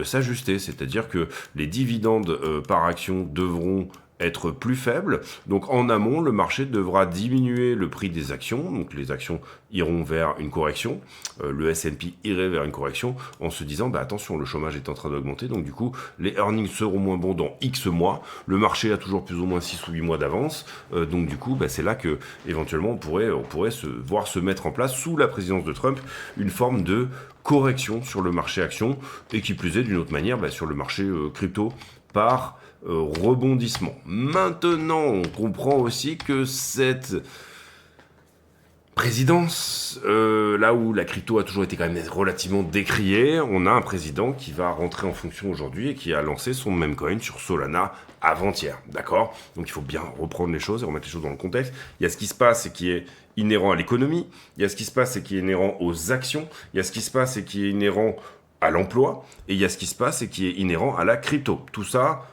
s'ajuster, c'est-à-dire que les dividendes par action devront être plus faible. Donc en amont, le marché devra diminuer le prix des actions. Donc les actions iront vers une correction. Le S&P irait vers une correction en se disant attention, le chômage est en train d'augmenter. Donc du coup, les earnings seront moins bons dans X mois. Le marché a toujours plus ou moins 6 ou 8 mois d'avance. Donc du coup, c'est là que éventuellement on pourrait voir se mettre en place sous la présidence de Trump une forme de correction sur le marché action, et qui plus est d'une autre manière sur le marché crypto par rebondissement. Maintenant, on comprend aussi que cette présidence, là où la crypto a toujours été quand même relativement décriée, on a un président qui va rentrer en fonction aujourd'hui et qui a lancé son meme coin sur Solana avant-hier, d'accord ? Donc il faut bien reprendre les choses et remettre les choses dans le contexte. Il y a ce qui se passe et qui est inhérent à l'économie, il y a ce qui se passe et qui est inhérent aux actions, il y a ce qui se passe et qui est inhérent à l'emploi, et il y a ce qui se passe et qui est inhérent à la crypto. Tout ça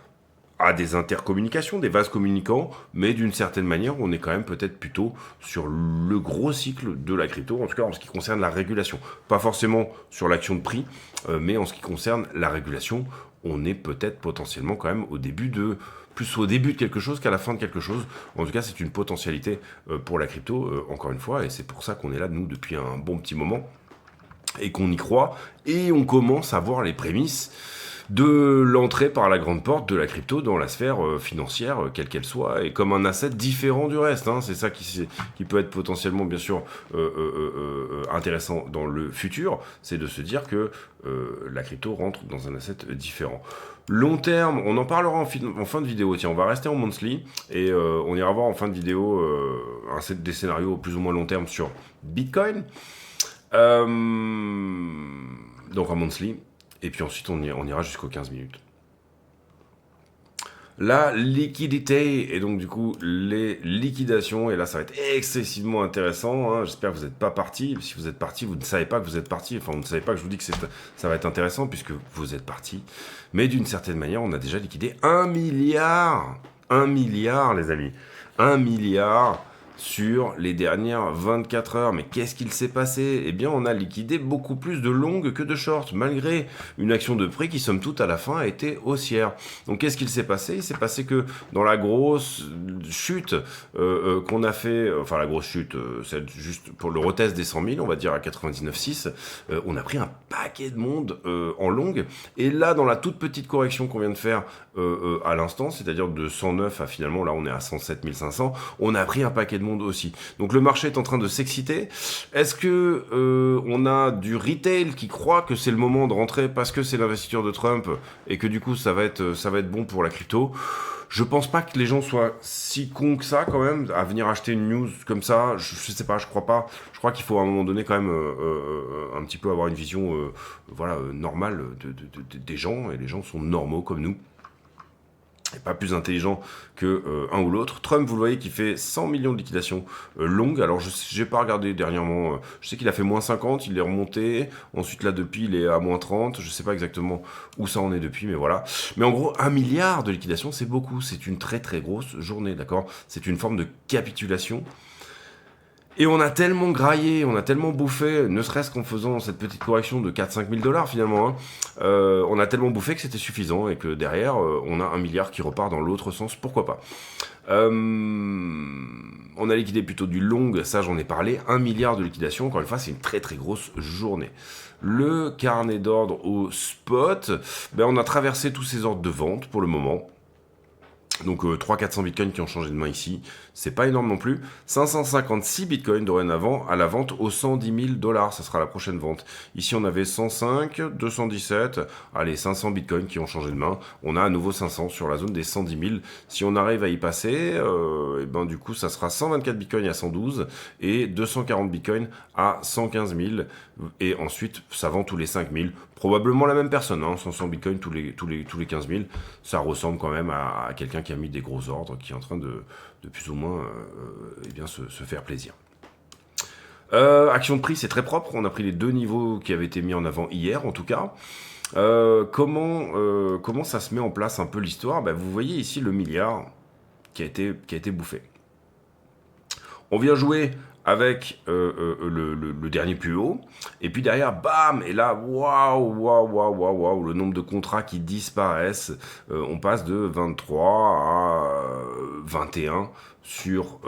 a des intercommunications, des vases communicants, mais d'une certaine manière, on est quand même peut-être plutôt sur le gros cycle de la crypto, en tout cas en ce qui concerne la régulation. Pas forcément sur l'action de prix, mais en ce qui concerne la régulation, on est peut-être potentiellement quand même plus au début de quelque chose qu'à la fin de quelque chose. En tout cas, c'est une potentialité pour la crypto, encore une fois, et c'est pour ça qu'on est là, nous, depuis un bon petit moment, et qu'on y croit, et on commence à voir les prémices de l'entrée par la grande porte de la crypto dans la sphère financière, quelle qu'elle soit, et comme un asset différent du reste. Hein. C'est ça qui peut être potentiellement, bien sûr, intéressant dans le futur, c'est de se dire que la crypto rentre dans un asset différent. Long terme, on en parlera en fin de vidéo. Tiens, on va rester en monthly, et on ira voir en fin de vidéo des scénarios plus ou moins long terme sur Bitcoin. Donc en monthly. Et puis ensuite, on ira jusqu'aux 15 minutes. la liquidité, et donc du coup les liquidations, et là ça va être excessivement intéressant, hein. J'espère que vous n'êtes pas parti. Si vous êtes parti, vous ne savez pas que vous êtes parti, enfin vous ne savez pas que je vous dis que ça va être intéressant puisque vous êtes parti, mais d'une certaine manière on a déjà liquidé 1 milliard les amis, 1 milliard sur les dernières 24 heures. Mais qu'est-ce qu'il s'est passé? Eh bien, on a liquidé beaucoup plus de longues que de shorts, malgré une action de prix qui, somme toute, à la fin, a été haussière. Donc, qu'est-ce qu'il s'est passé? Il s'est passé que dans la grosse chute qu'on a fait, enfin, la grosse chute, celle juste pour le retest des 100 000, on va dire à 99,6, on a pris un paquet de monde en longue. Et là, dans la toute petite correction qu'on vient de faire à l'instant, c'est-à-dire de 109 à finalement, là, on est à 107 500, on a pris un paquet de monde aussi. Donc le marché est en train de s'exciter. Est-ce que on a du retail qui croit que c'est le moment de rentrer parce que c'est l'investiture de Trump et que du coup ça va être bon pour la crypto? Je pense pas que les gens soient si cons que ça quand même à venir acheter une news comme ça. Je sais pas, je crois pas. Je crois qu'il faut à un moment donné quand même un petit peu avoir une vision normale des gens, et les gens sont normaux comme nous. Et pas plus intelligent que un ou l'autre. Trump, vous le voyez, qui fait 100 millions de liquidations longues. Alors, je n'ai pas regardé dernièrement. Je sais qu'il a fait moins 50, il est remonté. Ensuite, là, depuis, il est à moins 30. Je ne sais pas exactement où ça en est depuis, mais voilà. Mais en gros, 1 milliard de liquidations, c'est beaucoup. C'est une très, très grosse journée, d'accord? C'est une forme de capitulation. Et on a tellement graillé, on a tellement bouffé, ne serait-ce qu'en faisant cette petite correction de 4-5 000 dollars finalement, hein, on a tellement bouffé que c'était suffisant et que derrière, on a 1 milliard qui repart dans l'autre sens, pourquoi pas. On a liquidé plutôt du long, ça j'en ai parlé, 1 milliard de liquidation, encore une fois c'est une très très grosse journée. Le carnet d'ordre au spot, ben on a traversé tous ces ordres de vente pour le moment. Donc 300-400 bitcoins qui ont changé de main ici, c'est pas énorme non plus. 556 bitcoins dorénavant à la vente aux 110 000 dollars, ça sera la prochaine vente. Ici on avait 105, 217, allez 500 bitcoins qui ont changé de main. On a à nouveau 500 sur la zone des 110 000. Si on arrive à y passer, et ben du coup ça sera 124 bitcoins à 112 et 240 bitcoins à 115 000. Et ensuite ça vend tous les 5 000. Probablement la même personne, hein, 500 bitcoins tous les 15 000. Ça ressemble quand même à quelqu'un qui a mis des gros ordres, qui est en train de plus ou moins se faire plaisir. Action de prix, c'est très propre. On a pris les deux niveaux qui avaient été mis en avant hier, en tout cas. Comment ça se met en place un peu l'histoire? Vous voyez ici le milliard qui a été bouffé. On vient jouer avec le dernier plus haut, et puis derrière, bam, et là, waouh, le nombre de contrats qui disparaissent, on passe de 23 à 21 sur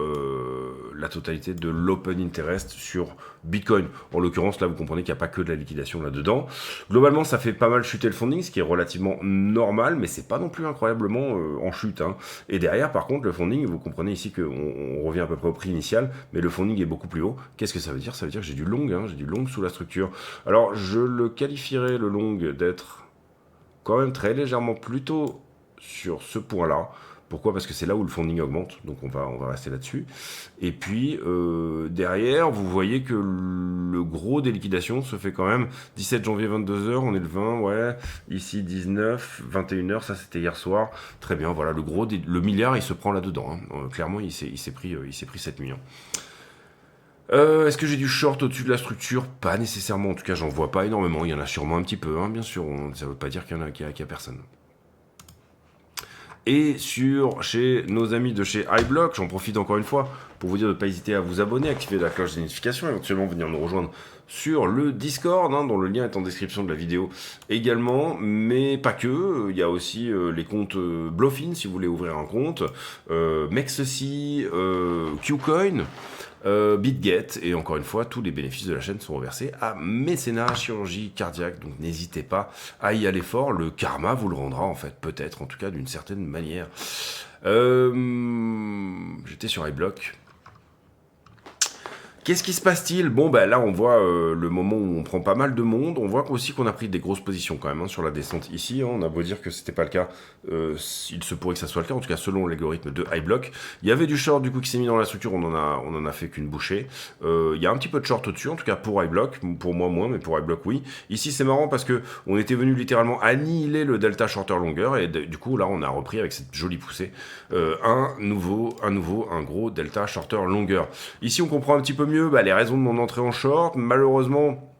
la totalité de l'open interest sur Bitcoin. En l'occurrence, là, vous comprenez qu'il n'y a pas que de la liquidation là-dedans. Globalement, ça fait pas mal chuter le funding, ce qui est relativement normal, mais c'est pas non plus incroyablement en chute, hein. Et derrière, par contre, le funding, vous comprenez ici qu'on revient à peu près au prix initial, mais le funding est beaucoup plus haut. Qu'est-ce que ça veut dire? Ça veut dire que j'ai du long, hein, j'ai du long sous la structure. Alors, je le qualifierais, le long, d'être quand même très légèrement plutôt sur ce point-là. Pourquoi? Parce que c'est là où le funding augmente, donc on va rester là-dessus. Et puis, derrière, vous voyez que le gros des liquidations se fait quand même 17 janvier 22h, on est le 20, ouais, ici 19, 21h, ça c'était hier soir. Très bien, voilà, le milliard, il se prend là-dedans, hein. Clairement, il s'est pris cette nuit, hein. Est-ce que j'ai du short au-dessus de la structure? Pas nécessairement, en tout cas j'en vois pas énormément, il y en a sûrement un petit peu, hein, bien sûr, ça veut pas dire qu'il y a personne. Et chez nos amis de chez iBlock, j'en profite encore une fois pour vous dire de ne pas hésiter à vous abonner, activer la cloche des notifications, éventuellement venir nous rejoindre sur le Discord, hein, dont le lien est en description de la vidéo également, mais pas que, il y a aussi les comptes Bluffin si vous voulez ouvrir un compte, Mexeci, Qcoin, BitGet, et encore une fois, tous les bénéfices de la chaîne sont reversés à Mécénat Chirurgie Cardiaque, donc n'hésitez pas à y aller fort, le karma vous le rendra en fait, peut-être, en tout cas d'une certaine manière. J'étais sur iBlock. Qu'est-ce qui se passe-t-il? Bon, ben là, on voit le moment où on prend pas mal de monde. On voit aussi qu'on a pris des grosses positions quand même sur la descente ici. On a beau dire que c'était pas le cas, il se pourrait que ça soit le cas, en tout cas selon l'algorithme de iBlock. Il y avait du short du coup qui s'est mis dans la structure, on en a fait qu'une bouchée. Il y a un petit peu de short au-dessus, en tout cas pour iBlock, pour moi moins, mais pour iBlock oui. Ici c'est marrant parce que on était venu littéralement annihiler le delta shorter longueur et du coup là on a repris avec cette jolie poussée un gros delta shorter longueur. Ici on comprend un petit peu mieux les raisons de mon entrée en short. Malheureusement,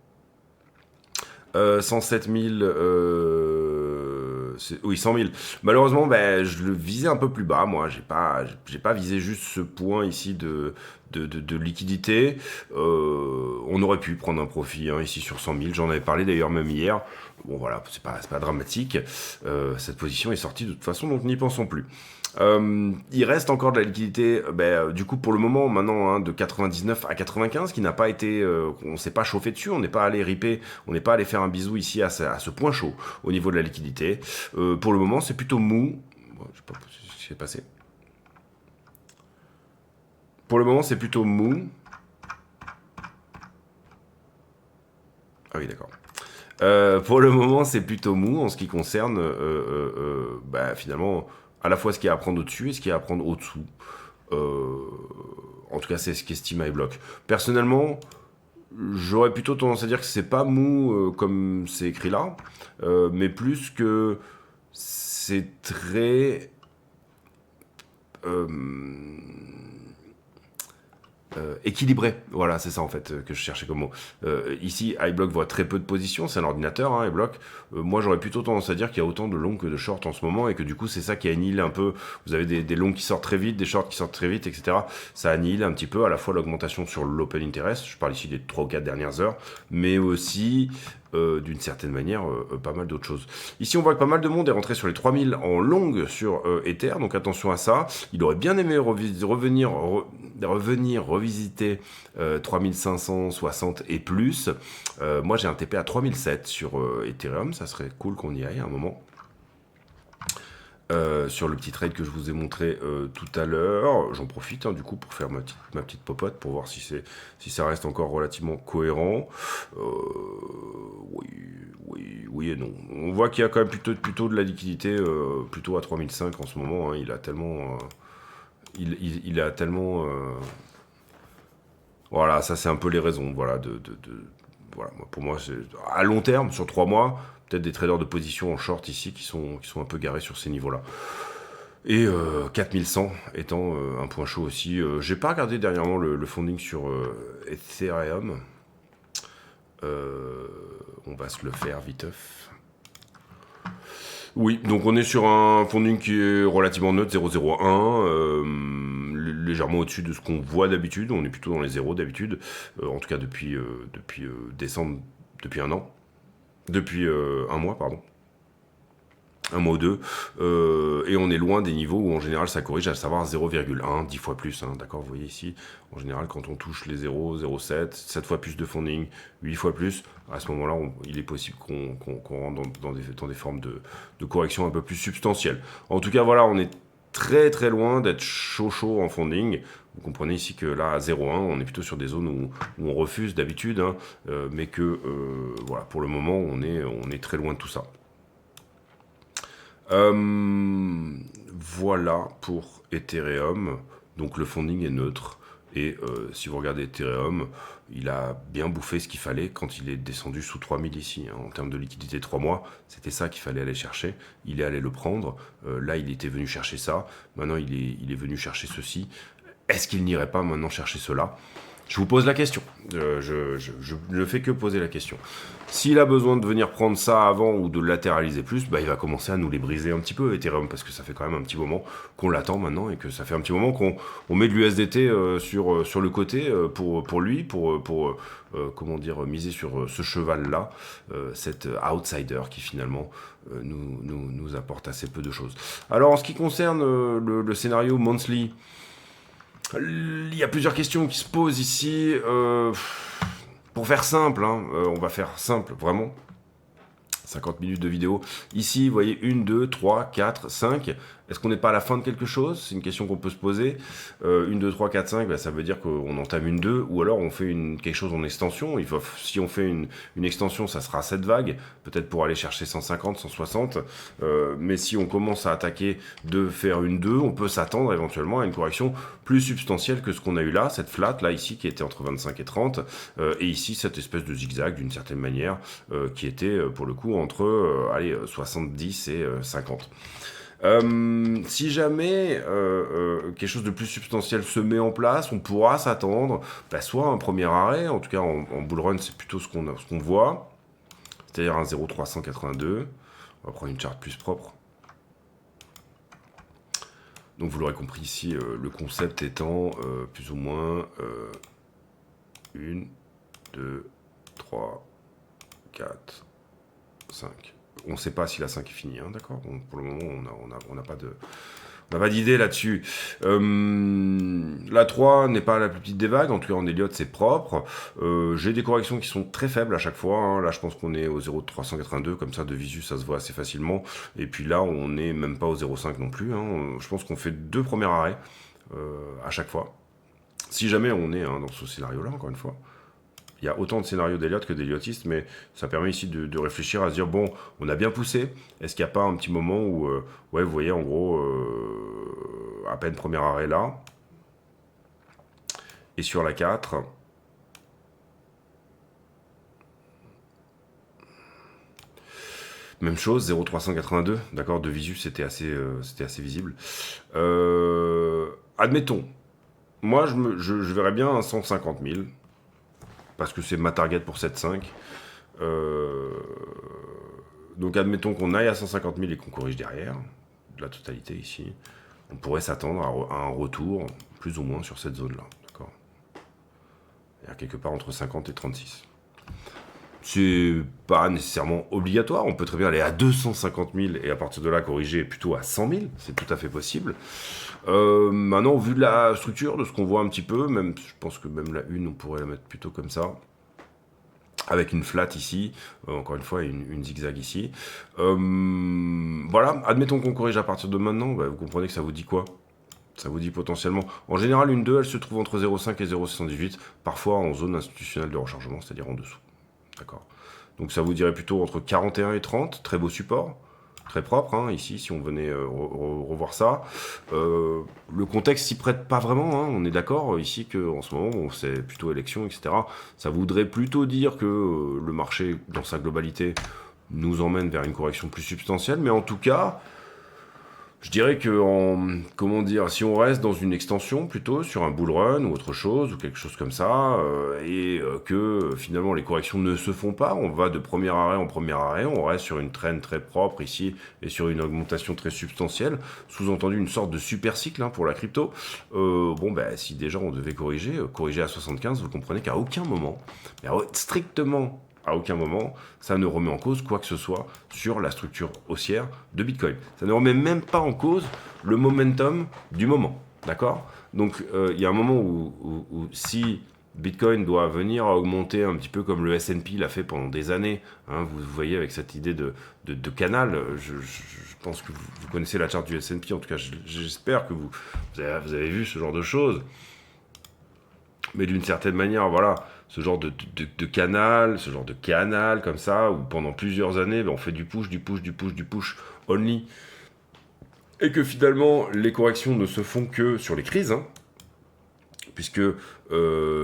107 000... oui, 100 000. Malheureusement, je le visais un peu plus bas, moi. J'ai pas visé juste ce point ici de liquidité. On aurait pu prendre un profit ici sur 100 000. J'en avais parlé d'ailleurs même hier. Bon, voilà, c'est pas dramatique. Cette position est sortie de toute façon, donc n'y pensons plus. Il reste encore de la liquidité, du coup pour le moment maintenant de 99 à 95 qui n'a pas été, on s'est pas chauffé dessus, on n'est pas allé ripper, on n'est pas allé faire un bisou ici à ce point chaud au niveau de la liquidité. Pour le moment c'est plutôt mou. Bon, je sais pas ce qui s'est passé. Pour le moment c'est plutôt mou. Ah oui d'accord. Pour le moment c'est plutôt mou en ce qui concerne finalement à la fois ce qu'il y a à prendre au-dessus et ce qu'il y a à prendre au-dessous. En tout cas, c'est ce qu'estime iBlock. Personnellement, j'aurais plutôt tendance à dire que c'est pas mou comme c'est écrit là, mais plus que c'est très... équilibré, voilà, c'est ça en fait que je cherchais comme mot. Ici, iBlock voit très peu de positions, c'est un ordinateur, iBlock. Moi, j'aurais plutôt tendance à dire qu'il y a autant de longs que de shorts en ce moment et que du coup, c'est ça qui annihile un peu. Vous avez des longs qui sortent très vite, des shorts qui sortent très vite, etc. Ça annihile un petit peu à la fois l'augmentation sur l'open interest, je parle ici des 3 ou 4 dernières heures, mais aussi d'une certaine manière pas mal d'autres choses. Ici on voit que pas mal de monde est rentré sur les 3000 en longue sur Ether, donc attention à ça. Il aurait bien aimé revenir revisiter 3560 et plus. Moi j'ai un TP à 3007 sur Ethereum, ça serait cool qu'on y aille à un moment. Sur le petit trade que je vous ai montré tout à l'heure, j'en profite du coup pour faire ma petite popote pour voir si ça reste encore relativement cohérent. Oui et non. On voit qu'il y a quand même plutôt de la liquidité, plutôt à 3005 en ce moment. Il a tellement, il a tellement. Voilà, ça c'est un peu les raisons. Voilà, voilà. Pour moi, c'est à long terme, sur 3 mois. Peut-être des traders de position en short ici qui sont un peu garés sur ces niveaux-là. Et 4100 étant un point chaud aussi. J'ai pas regardé dernièrement le funding sur Ethereum. On va se le faire viteuf. Oui, donc on est sur un funding qui est relativement neutre, 0,01, légèrement au-dessus de ce qu'on voit d'habitude. On est plutôt dans les zéros d'habitude, en tout cas depuis décembre, depuis un an. Depuis un mois, pardon. Un mois ou deux. Et on est loin des niveaux où en général ça corrige, à savoir 0,1, 10 fois plus. D'accord, vous voyez ici, en général quand on touche les 0, 0,7, 7 fois plus de funding, 8 fois plus, à ce moment-là, il est possible qu'on rentre dans des formes de correction un peu plus substantielles. En tout cas, voilà, on est très très loin d'être chaud en funding. Vous comprenez ici que là, à 0,1, on est plutôt sur des zones où on refuse d'habitude, mais que, voilà, pour le moment, on est très loin de tout ça. Voilà pour Ethereum. Donc le funding est neutre. Et si vous regardez Ethereum, il a bien bouffé ce qu'il fallait quand il est descendu sous 3000 ici. En termes de liquidité 3 mois, c'était ça qu'il fallait aller chercher. Il est allé le prendre. Là, il était venu chercher ça. Maintenant, il est venu chercher ceci. Est-ce qu'il n'irait pas maintenant chercher cela ? Je vous pose la question. Je ne fais que poser la question. S'il a besoin de venir prendre ça avant ou de latéraliser plus, il va commencer à nous les briser un petit peu, Ethereum, parce que ça fait quand même un petit moment qu'on l'attend maintenant et que ça fait un petit moment qu'on met de l'USDT sur le côté pour lui, pour miser sur ce cheval-là, cet outsider qui finalement nous apporte assez peu de choses. Alors, en ce qui concerne le scénario monthly, il y a plusieurs questions qui se posent ici. Pour faire simple, on va faire simple, vraiment. 50 minutes de vidéo. Ici, vous voyez, 1, 2, 3, 4, 5. Est-ce qu'on n'est pas à la fin de quelque chose? C'est une question qu'on peut se poser. 1, 2, 3, 4, 5, ça veut dire qu'on entame une 2, ou alors on fait quelque chose en extension. Si on fait une extension, ça sera 7 vagues, peut-être pour aller chercher 150, 160. Mais si on commence à attaquer de faire une 2, on peut s'attendre éventuellement à une correction plus substantielle que ce qu'on a eu là, cette flat, là, ici, qui était entre 25 et 30, et ici, cette espèce de zigzag, d'une certaine manière, qui était, pour le coup, entre 70 et 50. Si jamais quelque chose de plus substantiel se met en place, on pourra s'attendre soit à un premier arrêt, en tout cas en bull run c'est plutôt ce qu'on voit, c'est-à-dire un 0,382. On va prendre une charte plus propre. Donc vous l'aurez compris ici, le concept étant plus ou moins 1, 2, 3, 4, 5. On ne sait pas si la 5 est finie, hein, d'accord? Pour le moment, on n'a pas d'idée là-dessus. La 3 n'est pas la plus petite des vagues, en tout cas en Elliott c'est propre. J'ai des corrections qui sont très faibles à chaque fois, hein. Là je pense qu'on est au 0,382, comme ça de visu ça se voit assez facilement. Et puis là on n'est même pas au 0,5 non plus, hein. Je pense qu'on fait 2 premiers arrêts à chaque fois. Si jamais on est dans ce scénario-là, encore une fois. Il y a autant de scénarios d'Elliott que d'Elliotistes, mais ça permet ici de réfléchir à se dire, bon, on a bien poussé, est-ce qu'il n'y a pas un petit moment où, ouais, vous voyez, en gros, à peine premier arrêt là, et sur la 4, même chose, 0,382, d'accord, de visu, c'était assez visible. Admettons, moi, je verrais bien un 150 000, parce que c'est ma target pour 7,5. Donc admettons qu'on aille à 150 000 et qu'on corrige derrière, de la totalité ici, on pourrait s'attendre à un retour plus ou moins sur cette zone-là. D'accord. Il y a quelque part entre 50 et 36. C'est pas nécessairement obligatoire, on peut très bien aller à 250 000 et à partir de là corriger plutôt à 100 000, c'est tout à fait possible. Maintenant, au vu de la structure, de ce qu'on voit un petit peu, même, je pense que même la 1, on pourrait la mettre plutôt comme ça, avec une flat ici, encore une fois, une zigzag ici. Voilà, admettons qu'on corrige à partir de maintenant, vous comprenez que ça vous dit quoi? Ça vous dit potentiellement... En général, une 2, elle se trouve entre 0,5 et 0,78, parfois en zone institutionnelle de rechargement, c'est-à-dire en dessous. D'accord. Donc ça vous dirait plutôt entre 41 et 30, très beau support, très propre, hein, ici, si on venait revoir ça. Le contexte s'y prête pas vraiment, hein, on est d'accord ici qu'en ce moment, bon, c'est plutôt élection, etc. Ça voudrait plutôt dire que le marché, dans sa globalité, nous emmène vers une correction plus substantielle, mais en tout cas... Je dirais que, si on reste dans une extension plutôt, sur un bull run ou autre chose, ou quelque chose comme ça, que finalement les corrections ne se font pas, on va de premier arrêt en premier arrêt, on reste sur une trend très propre ici, et sur une augmentation très substantielle, sous-entendu une sorte de super cycle hein, pour la crypto. Si déjà on devait corriger à 75, vous comprenez qu'à aucun moment, strictement à aucun moment, ça ne remet en cause quoi que ce soit sur la structure haussière de Bitcoin. Ça ne remet même pas en cause le momentum du moment, d'accord? Donc, il y a un moment où si Bitcoin doit venir à augmenter un petit peu comme le S&P l'a fait pendant des années, hein, vous voyez avec cette idée de canal, je pense que vous connaissez la charte du S&P, en tout cas j'espère que vous avez vu ce genre de choses. Mais d'une certaine manière, voilà, ce genre de canal comme ça, où pendant plusieurs années, on fait du push only, et que finalement, les corrections ne se font que sur les crises, hein, puisque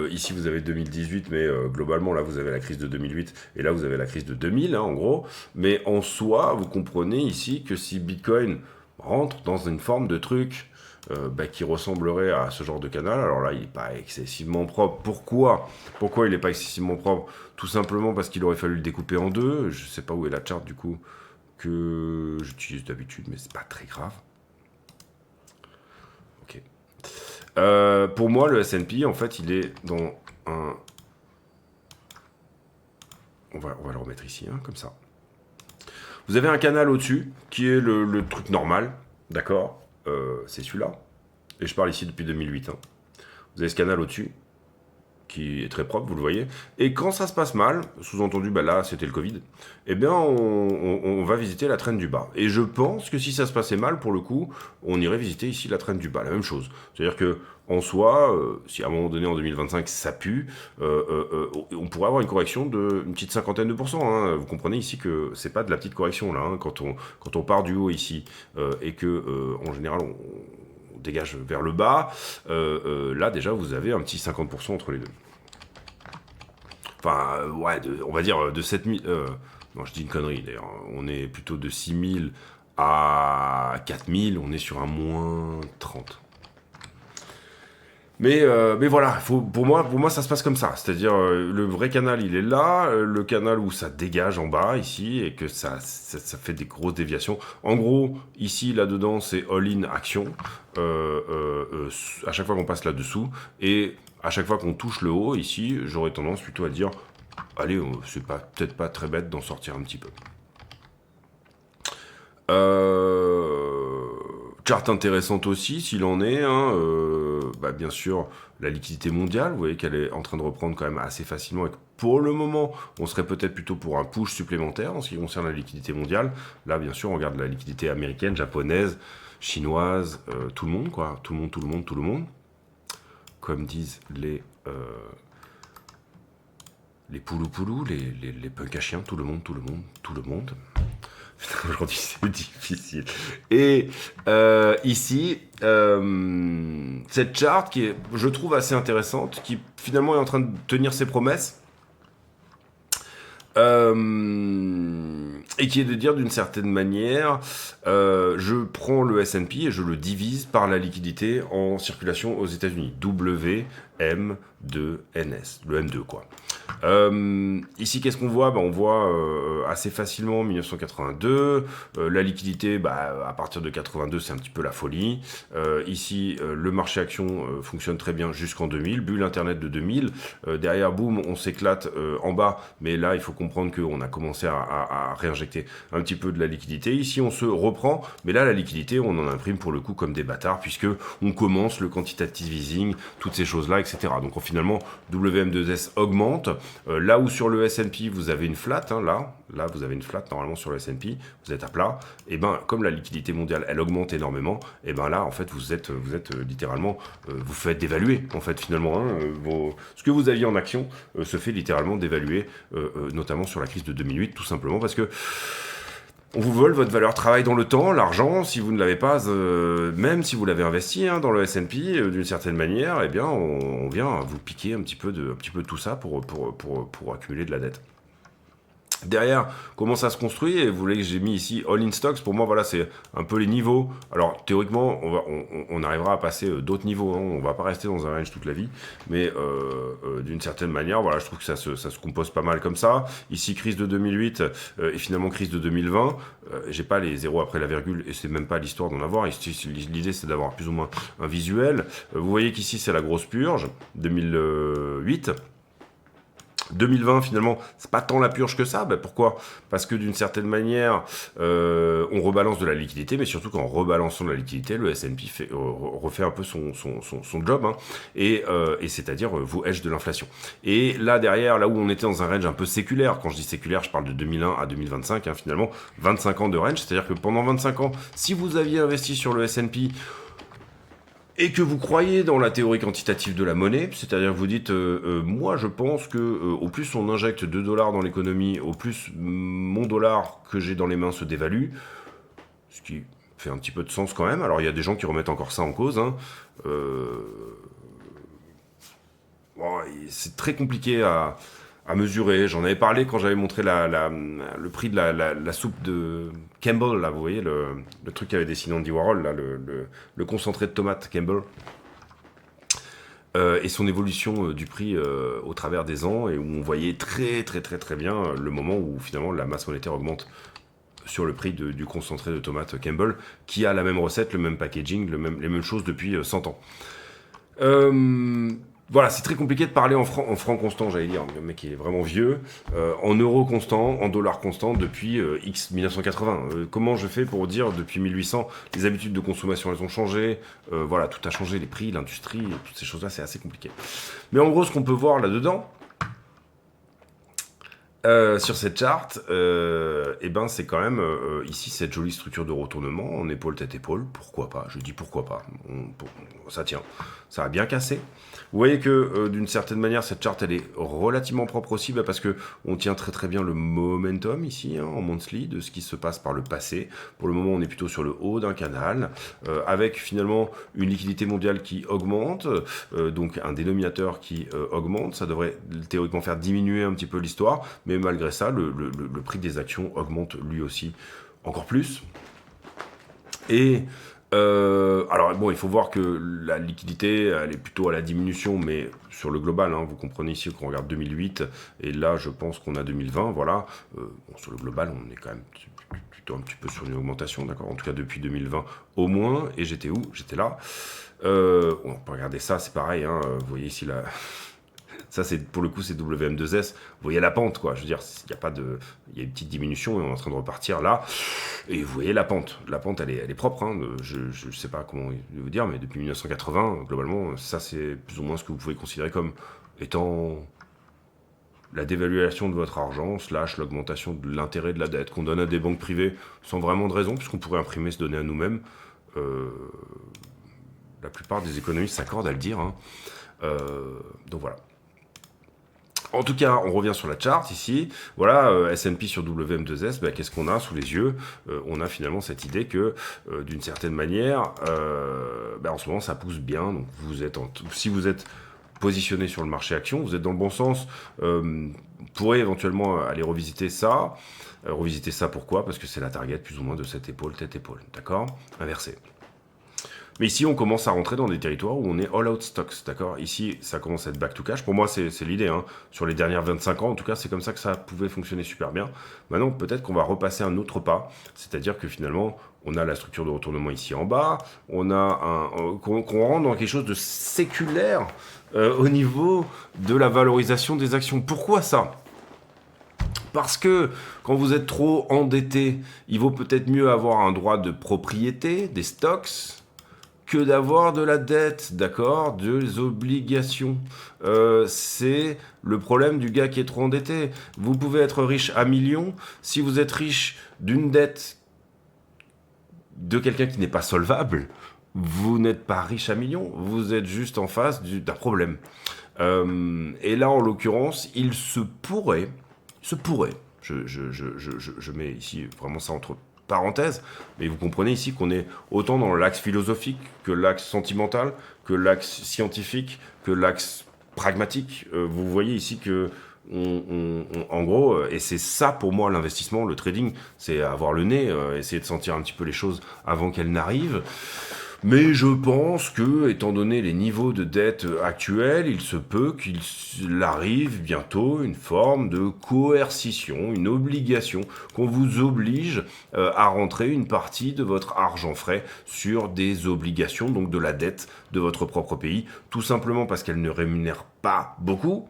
ici vous avez 2018, mais globalement là vous avez la crise de 2008, et là vous avez la crise de 2000, hein, en gros, mais en soi, vous comprenez ici que si Bitcoin rentre dans une forme de truc qui ressemblerait à ce genre de canal. Alors là, il n'est pas excessivement propre. Pourquoi il n'est pas excessivement propre? Tout simplement parce qu'il aurait fallu le découper en deux. Je ne sais pas où est la charte du coup que j'utilise d'habitude, mais c'est pas très grave. Ok. Pour moi, le S&P, en fait, il est dans un... On va le remettre ici, hein, comme ça. Vous avez un canal au-dessus, qui est le truc normal, d'accord? C'est celui-là. Et je parle ici depuis 2008. Hein. Vous avez ce canal au-dessus, qui est très propre, vous le voyez. Et quand ça se passe mal, sous-entendu, bah là, c'était le Covid, eh bien, on va visiter la traîne du bas. Et je pense que si ça se passait mal, pour le coup, on irait visiter ici la traîne du bas, la même chose. C'est-à-dire que, en soi, si à un moment donné, en 2025, ça pue, on pourrait avoir une correction de une petite cinquantaine de pourcents. Hein. Vous comprenez ici que c'est pas de la petite correction, là, hein, quand on part du haut ici, et que, en général, on dégage vers le bas, là déjà vous avez un petit 50% entre les deux. Enfin, ouais, on va dire de 7000. Non, je dis une connerie d'ailleurs. On est plutôt de 6000 à 4000, on est sur un moins 30. Mais voilà, pour moi, ça se passe comme ça. C'est-à-dire, le vrai canal, il est là. Le canal où ça dégage en bas, ici, et que ça fait des grosses déviations. En gros, ici, là-dedans, c'est all-in action. À chaque fois qu'on passe là-dessous. Et à chaque fois qu'on touche le haut, ici, j'aurais tendance plutôt à dire, allez, c'est peut-être pas très bête d'en sortir un petit peu. Charte intéressante aussi, s'il en est. Hein, bien sûr, la liquidité mondiale, vous voyez qu'elle est en train de reprendre quand même assez facilement. Et que pour le moment, on serait peut-être plutôt pour un push supplémentaire en ce qui concerne la liquidité mondiale. Là, bien sûr, on regarde la liquidité américaine, japonaise, chinoise, tout le monde, quoi. Tout le monde. Comme disent les poulous, les punks à chiens, tout le monde. Aujourd'hui, c'est difficile. Et ici, cette charte qui est, je trouve, assez intéressante, qui finalement est en train de tenir ses promesses, et qui est de dire d'une certaine manière, je prends le S&P et je le divise par la liquidité en circulation aux États-Unis. WM2NS, le M2 quoi. Ici, qu'est-ce qu'on voit ? On voit assez facilement 1982. La liquidité, à partir de 82, c'est un petit peu la folie. Ici, le marché action fonctionne très bien jusqu'en 2000. Bulle Internet de 2000. Derrière, boum, on s'éclate en bas. Mais là, il faut comprendre qu'on a commencé à réinjecter un petit peu de la liquidité. Ici, on se reprend. Mais là, la liquidité, on en imprime pour le coup comme des bâtards, puisque on commence le quantitative easing, toutes ces choses-là, etc. Donc finalement, WM2S augmente. Là où sur le S&P vous avez une flat, hein, là vous avez une flat normalement sur le S&P, vous êtes à plat. Et comme la liquidité mondiale elle augmente énormément, et là en fait vous êtes littéralement, vous faites dévaluer en fait finalement. Hein, ce que vous aviez en action se fait littéralement dévaluer, notamment sur la crise de 2008, tout simplement parce que on vous vole votre valeur travail dans le temps, l'argent, si vous ne l'avez pas, même si vous l'avez investi dans le S&P, d'une certaine manière, on vient vous piquer un petit peu de tout ça pour accumuler de la dette. Derrière, comment ça se construit ? Et vous voulez que j'ai mis ici All in Stocks. Pour moi, voilà, c'est un peu les niveaux. Alors, théoriquement, on arrivera à passer d'autres niveaux. Hein. On va pas rester dans un range toute la vie. Mais d'une certaine manière, voilà, je trouve que ça se compose pas mal comme ça. Ici, crise de 2008 et finalement crise de 2020. J'ai pas les zéros après la virgule et c'est même pas l'histoire d'en avoir. L'idée, c'est d'avoir plus ou moins un visuel. Vous voyez qu'ici, c'est la grosse purge, 2008. 2020 finalement c'est pas tant la purge que ça. Pourquoi ? Parce que d'une certaine manière on rebalance de la liquidité, mais surtout qu'en rebalançant de la liquidité le S&P refait un peu son job, hein, et c'est-à-dire vous hedge de l'inflation. Et là derrière, là où on était dans un range un peu séculaire, quand je dis séculaire je parle de 2001 à 2025, hein, finalement 25 ans de range, c'est-à-dire que pendant 25 ans si vous aviez investi sur le S&P et que vous croyez dans la théorie quantitative de la monnaie, c'est-à-dire que vous dites, moi je pense que au plus on injecte 2 dollars dans l'économie, au plus mon dollar que j'ai dans les mains se dévalue, ce qui fait un petit peu de sens quand même. Alors il y a des gens qui remettent encore ça en cause, hein. C'est très compliqué à mesurer. J'en avais parlé quand j'avais montré le prix de la soupe de Campbell, là, vous voyez, le truc qu'avait dessiné Andy Warhol, là, le concentré de tomate Campbell. Et son évolution du prix au travers des ans, et où on voyait très très très très bien le moment où finalement la masse monétaire augmente sur le prix du concentré de tomate Campbell, qui a la même recette, le même packaging, les mêmes choses depuis 100 ans. Voilà, c'est très compliqué de parler en francs constants, j'allais dire. Le mec, il est vraiment vieux. En euros constants, en dollars constants depuis X 1980. Comment je fais pour dire depuis 1800, les habitudes de consommation, elles ont changé. Voilà, tout a changé, les prix, l'industrie, toutes ces choses-là, c'est assez compliqué. Mais en gros, ce qu'on peut voir là-dedans, sur cette charte, eh ben c'est quand même ici cette jolie structure de retournement en épaule tête épaule. Pourquoi pas? Je dis pourquoi pas. Ça tient, ça a bien cassé. Vous voyez que d'une certaine manière cette charte elle est relativement propre aussi parce que on tient très très bien le momentum ici en monthly de ce qui se passe par le passé. Pour le moment on est plutôt sur le haut d'un canal avec finalement une liquidité mondiale qui augmente, donc un dénominateur qui augmente. Ça devrait théoriquement faire diminuer un petit peu l'histoire, mais malgré ça le prix des actions augmente lui aussi encore plus. Et alors bon, il faut voir que la liquidité, elle est plutôt à la diminution, mais sur le global, hein, vous comprenez ici qu'on regarde 2008, et là je pense qu'on a 2020, voilà. Bon, sur le global, on est quand même plutôt un petit peu sur une augmentation, d'accord. En tout cas depuis 2020 au moins, et j'étais où? J'étais là. On peut regarder ça, c'est pareil, hein, vous voyez ici la... Ça, c'est pour le coup, c'est WM2S. Vous voyez la pente, quoi. Je veux dire, il y a pas de, il y a une petite diminution et on est en train de repartir là. Et vous voyez la pente. La pente, elle est propre. Hein. Je sais pas comment vous dire, mais depuis 1980, globalement, ça, c'est plus ou moins ce que vous pouvez considérer comme étant la dévaluation de votre argent, / l'augmentation de l'intérêt de la dette qu'on donne à des banques privées sans vraiment de raison, puisqu'on pourrait imprimer se donner à nous-mêmes. La plupart des économistes s'accordent à le dire. Hein. Donc voilà. En tout cas, on revient sur la charte ici. Voilà, S&P sur WM2S, bah, qu'est-ce qu'on a sous les yeux? On a finalement cette idée que, d'une certaine manière, bah, en ce moment, ça pousse bien. Donc, si vous êtes positionné sur le marché action, vous êtes dans le bon sens. Vous pourrez éventuellement aller revisiter ça. Revisiter ça, pourquoi? Parce que c'est la target plus ou moins de cette épaule, tête-épaule. D'accord? Inversé. Mais ici, on commence à rentrer dans des territoires où on est all out stocks, d'accord? Ici, ça commence à être back to cash. Pour moi, c'est l'idée. Hein. Sur les dernières 25 ans, en tout cas, c'est comme ça que ça pouvait fonctionner super bien. Maintenant, peut-être qu'on va repasser un autre pas. C'est-à-dire que finalement, on a la structure de retournement ici en bas. On a qu'on rentre dans quelque chose de séculaire au niveau de la valorisation des actions. Pourquoi ça? Parce que quand vous êtes trop endetté, il vaut peut-être mieux avoir un droit de propriété, des stocks, que d'avoir de la dette, d'accord, des obligations. C'est le problème du gars qui est trop endetté. Vous pouvez être riche à millions, si vous êtes riche d'une dette de quelqu'un qui n'est pas solvable, vous n'êtes pas riche à millions, vous êtes juste en face d'un problème. Et là, en l'occurrence, il se pourrait, je mets ici vraiment ça entre parenthèse, mais vous comprenez ici qu'on est autant dans l'axe philosophique que l'axe sentimental, que l'axe scientifique, que l'axe pragmatique. Vous voyez ici que, en gros, et c'est ça pour moi l'investissement, le trading, c'est avoir le nez, essayer de sentir un petit peu les choses avant qu'elles n'arrivent. Mais je pense que, étant donné les niveaux de dette actuels, il se peut qu'il arrive bientôt une forme de coercition, une obligation, qu'on vous oblige à rentrer une partie de votre argent frais sur des obligations, donc de la dette de votre propre pays, tout simplement parce qu'elle ne rémunère pas beaucoup,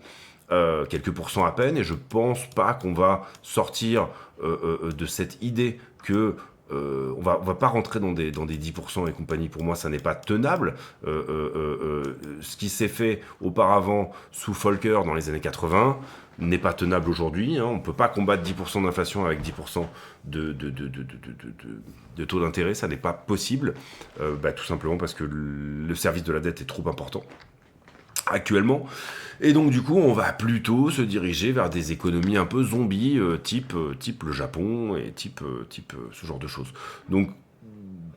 quelques pourcents à peine, et je pense pas qu'on va sortir de cette idée que on va pas rentrer dans des 10% et compagnie. Pour moi, ça n'est pas tenable. Ce qui s'est fait auparavant sous Volcker dans les années 80 n'est pas tenable aujourd'hui. Hein. On ne peut pas combattre 10% d'inflation avec 10% de taux d'intérêt. Ça n'est pas possible. Tout simplement parce que le service de la dette est trop important actuellement. Et donc du coup, on va plutôt se diriger vers des économies un peu zombies, type le Japon et type ce genre de choses. Donc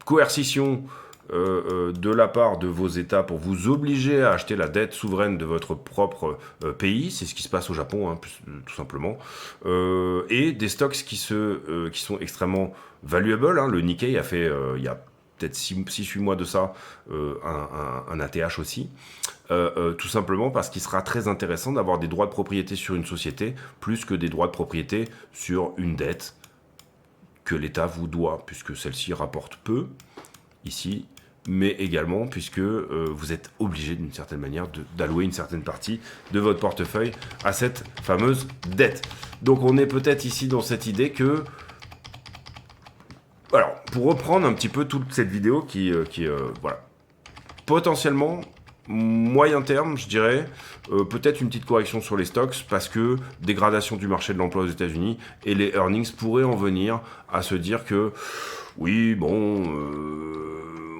coercition de la part de vos États pour vous obliger à acheter la dette souveraine de votre propre pays, c'est ce qui se passe au Japon, hein, tout simplement, et des stocks qui sont extrêmement valuables. Hein. Le Nikkei a fait, il y a peut-être 6-8 mois de ça, un ATH aussi. Tout simplement parce qu'il sera très intéressant d'avoir des droits de propriété sur une société plus que des droits de propriété sur une dette que l'État vous doit, puisque celle-ci rapporte peu. Ici, mais également puisque vous êtes obligé d'une certaine manière d'allouer une certaine partie de votre portefeuille à cette fameuse dette. Donc on est peut-être ici dans cette idée que... Alors, pour reprendre un petit peu toute cette vidéo qui voilà, potentiellement, moyen terme, je dirais, peut-être une petite correction sur les stocks parce que dégradation du marché de l'emploi aux États-Unis et les earnings pourraient en venir à se dire que oui, bon,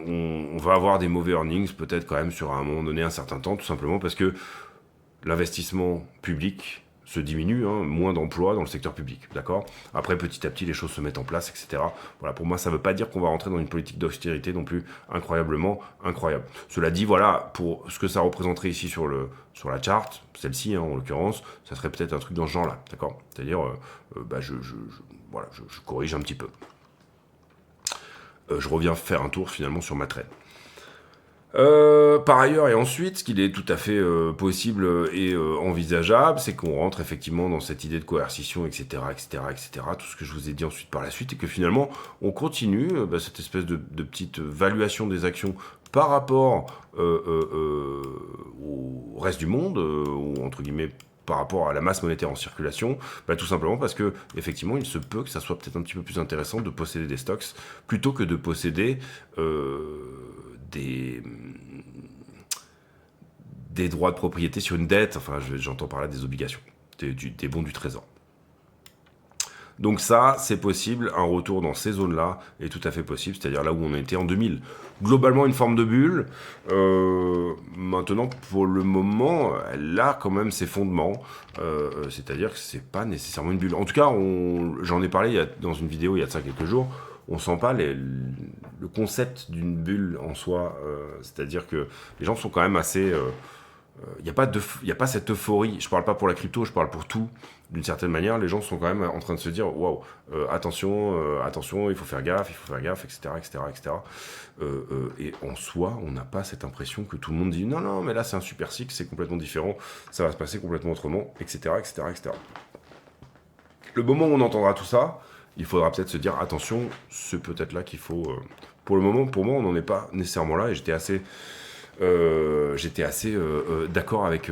on va avoir des mauvais earnings peut-être quand même sur un moment donné un certain temps, tout simplement parce que l'investissement public se diminue, hein, moins d'emplois dans le secteur public, d'accord? Après, petit à petit, les choses se mettent en place, etc. Voilà, pour moi, ça ne veut pas dire qu'on va rentrer dans une politique d'austérité non plus incroyablement incroyable. Cela dit, voilà, pour ce que ça représenterait ici sur la charte, celle-ci, hein, en l'occurrence, ça serait peut-être un truc dans ce genre-là, d'accord? C'est-à-dire, voilà, je corrige un petit peu. Je reviens faire un tour, finalement, sur ma trade. Par ailleurs et ensuite, ce qu'il est tout à fait possible et envisageable, c'est qu'on rentre effectivement dans cette idée de coercition, etc., etc., etc., tout ce que je vous ai dit ensuite par la suite, et que finalement, on continue cette espèce de petite valuation des actions par rapport au reste du monde, ou entre guillemets, par rapport à la masse monétaire en circulation, tout simplement parce que effectivement, il se peut que ça soit peut-être un petit peu plus intéressant de posséder des stocks plutôt que de posséder des droits de propriété sur une dette, enfin j'entends par là des obligations, des bons du trésor. Donc ça, c'est possible, un retour dans ces zones-là est tout à fait possible, c'est-à-dire là où on était en 2000. Globalement, une forme de bulle. Maintenant, pour le moment, elle a quand même ses fondements, c'est-à-dire que c'est pas nécessairement une bulle. En tout cas, j'en ai parlé dans une vidéo il y a de ça quelques jours, on sent pas le concept d'une bulle en soi, c'est-à-dire que les gens sont quand même assez... Il n'y a pas cette euphorie, je parle pas pour la crypto, je parle pour tout, d'une certaine manière, les gens sont quand même en train de se dire, waouh, attention, il faut faire gaffe, etc., etc., etc. Et en soi, on n'a pas cette impression que tout le monde dit, non, mais là c'est un super cycle, c'est complètement différent, ça va se passer complètement autrement, etc., etc., etc. Le moment où on entendra tout ça, il faudra peut-être se dire, attention, c'est peut-être là qu'il faut... Pour le moment, pour moi, on n'en est pas nécessairement là, et j'étais assez d'accord avec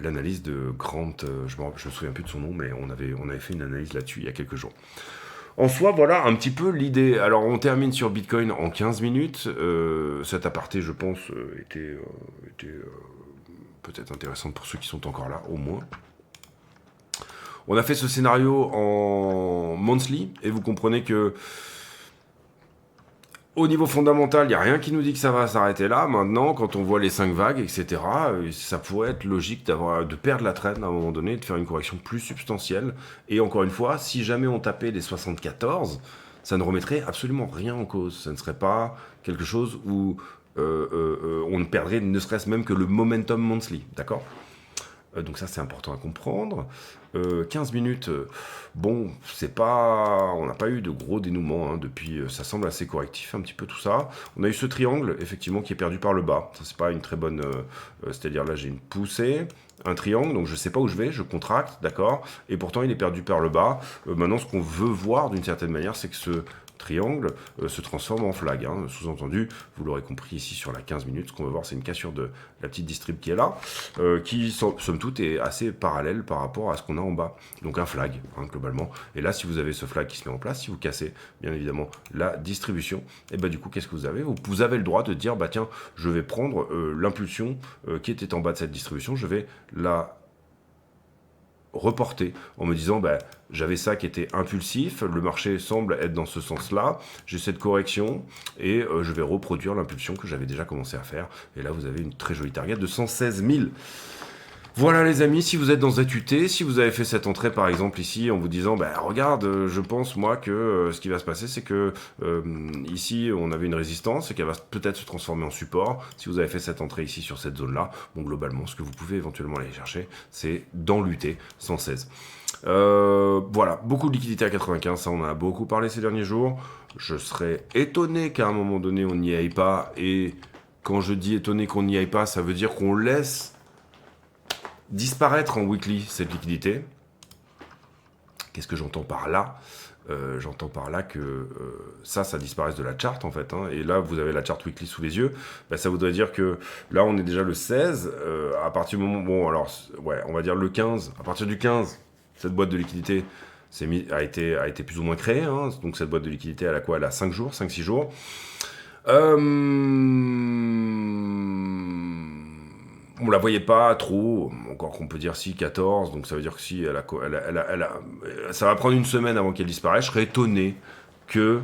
l'analyse de Grant, je me souviens plus de son nom, mais on avait fait une analyse là-dessus il y a quelques jours. En soi, voilà un petit peu l'idée. Alors, on termine sur Bitcoin en 15 minutes. Cet aparté, je pense, était peut-être intéressant pour ceux qui sont encore là, au moins. On a fait ce scénario en monthly, et vous comprenez que au niveau fondamental, il n'y a rien qui nous dit que ça va s'arrêter là. Maintenant, quand on voit les 5 vagues, etc., ça pourrait être logique de perdre la traîne à un moment donné, de faire une correction plus substantielle. Et encore une fois, si jamais on tapait les 74, ça ne remettrait absolument rien en cause. Ça ne serait pas quelque chose où on ne perdrait ne serait-ce même que le momentum monthly, d'accord ? Donc ça, c'est important à comprendre. 15 minutes, bon, on n'a pas eu de gros dénouement depuis, ça semble assez correctif un petit peu tout ça. On a eu ce triangle, effectivement, qui est perdu par le bas. Ça, c'est pas une très bonne... c'est-à-dire là, j'ai une poussée, un triangle, donc je sais pas où je vais, je contracte, d'accord, et pourtant, il est perdu par le bas. Maintenant, ce qu'on veut voir, d'une certaine manière, c'est que ce triangle se transforme en flag. Sous-entendu, vous l'aurez compris ici sur la 15 minutes, ce qu'on va voir, c'est une cassure de la petite distrib qui est là, qui, somme toute, est assez parallèle par rapport à ce qu'on a en bas. Donc un flag, globalement. Et là, si vous avez ce flag qui se met en place, si vous cassez, bien évidemment, la distribution, et du coup, qu'est-ce que vous avez ? Vous avez le droit de dire, tiens, je vais prendre l'impulsion qui était en bas de cette distribution, je vais la reporter en me disant j'avais ça qui était impulsif, le marché semble être dans ce sens-là, j'ai cette correction et je vais reproduire l'impulsion que j'avais déjà commencé à faire. Et là, vous avez une très jolie target de 116 000. Voilà les amis, si vous êtes dans ZUT, si vous avez fait cette entrée par exemple ici en vous disant regarde, je pense moi que ce qui va se passer c'est que ici on avait une résistance et qu'elle va peut-être se transformer en support. Si vous avez fait cette entrée ici sur cette zone là, globalement ce que vous pouvez éventuellement aller chercher c'est dans l'UT 116. Voilà, beaucoup de liquidités à 95, ça on en a beaucoup parlé ces derniers jours. Je serais étonné qu'à un moment donné on n'y aille pas, et quand je dis étonné qu'on n'y aille pas, ça veut dire qu'on laisse disparaître en weekly cette liquidité. Qu'est-ce que j'entends par là ? J'entends par là que ça disparaisse de la chart en fait. Hein. Et là, vous avez la chart weekly sous les yeux. Bah, ça voudrait dire que là, on est déjà le 16. À partir du moment, bon, alors, ouais, on va dire le 15. À partir du 15, cette boîte de liquidité a été plus ou moins créée. Hein. Donc cette boîte de liquidité, elle a quoi? Elle a 5 jours, 5-6 jours. On la voyait pas trop, encore qu'on peut dire si 14, donc ça veut dire que si ça va prendre une semaine avant qu'elle disparaisse. Je serais étonné que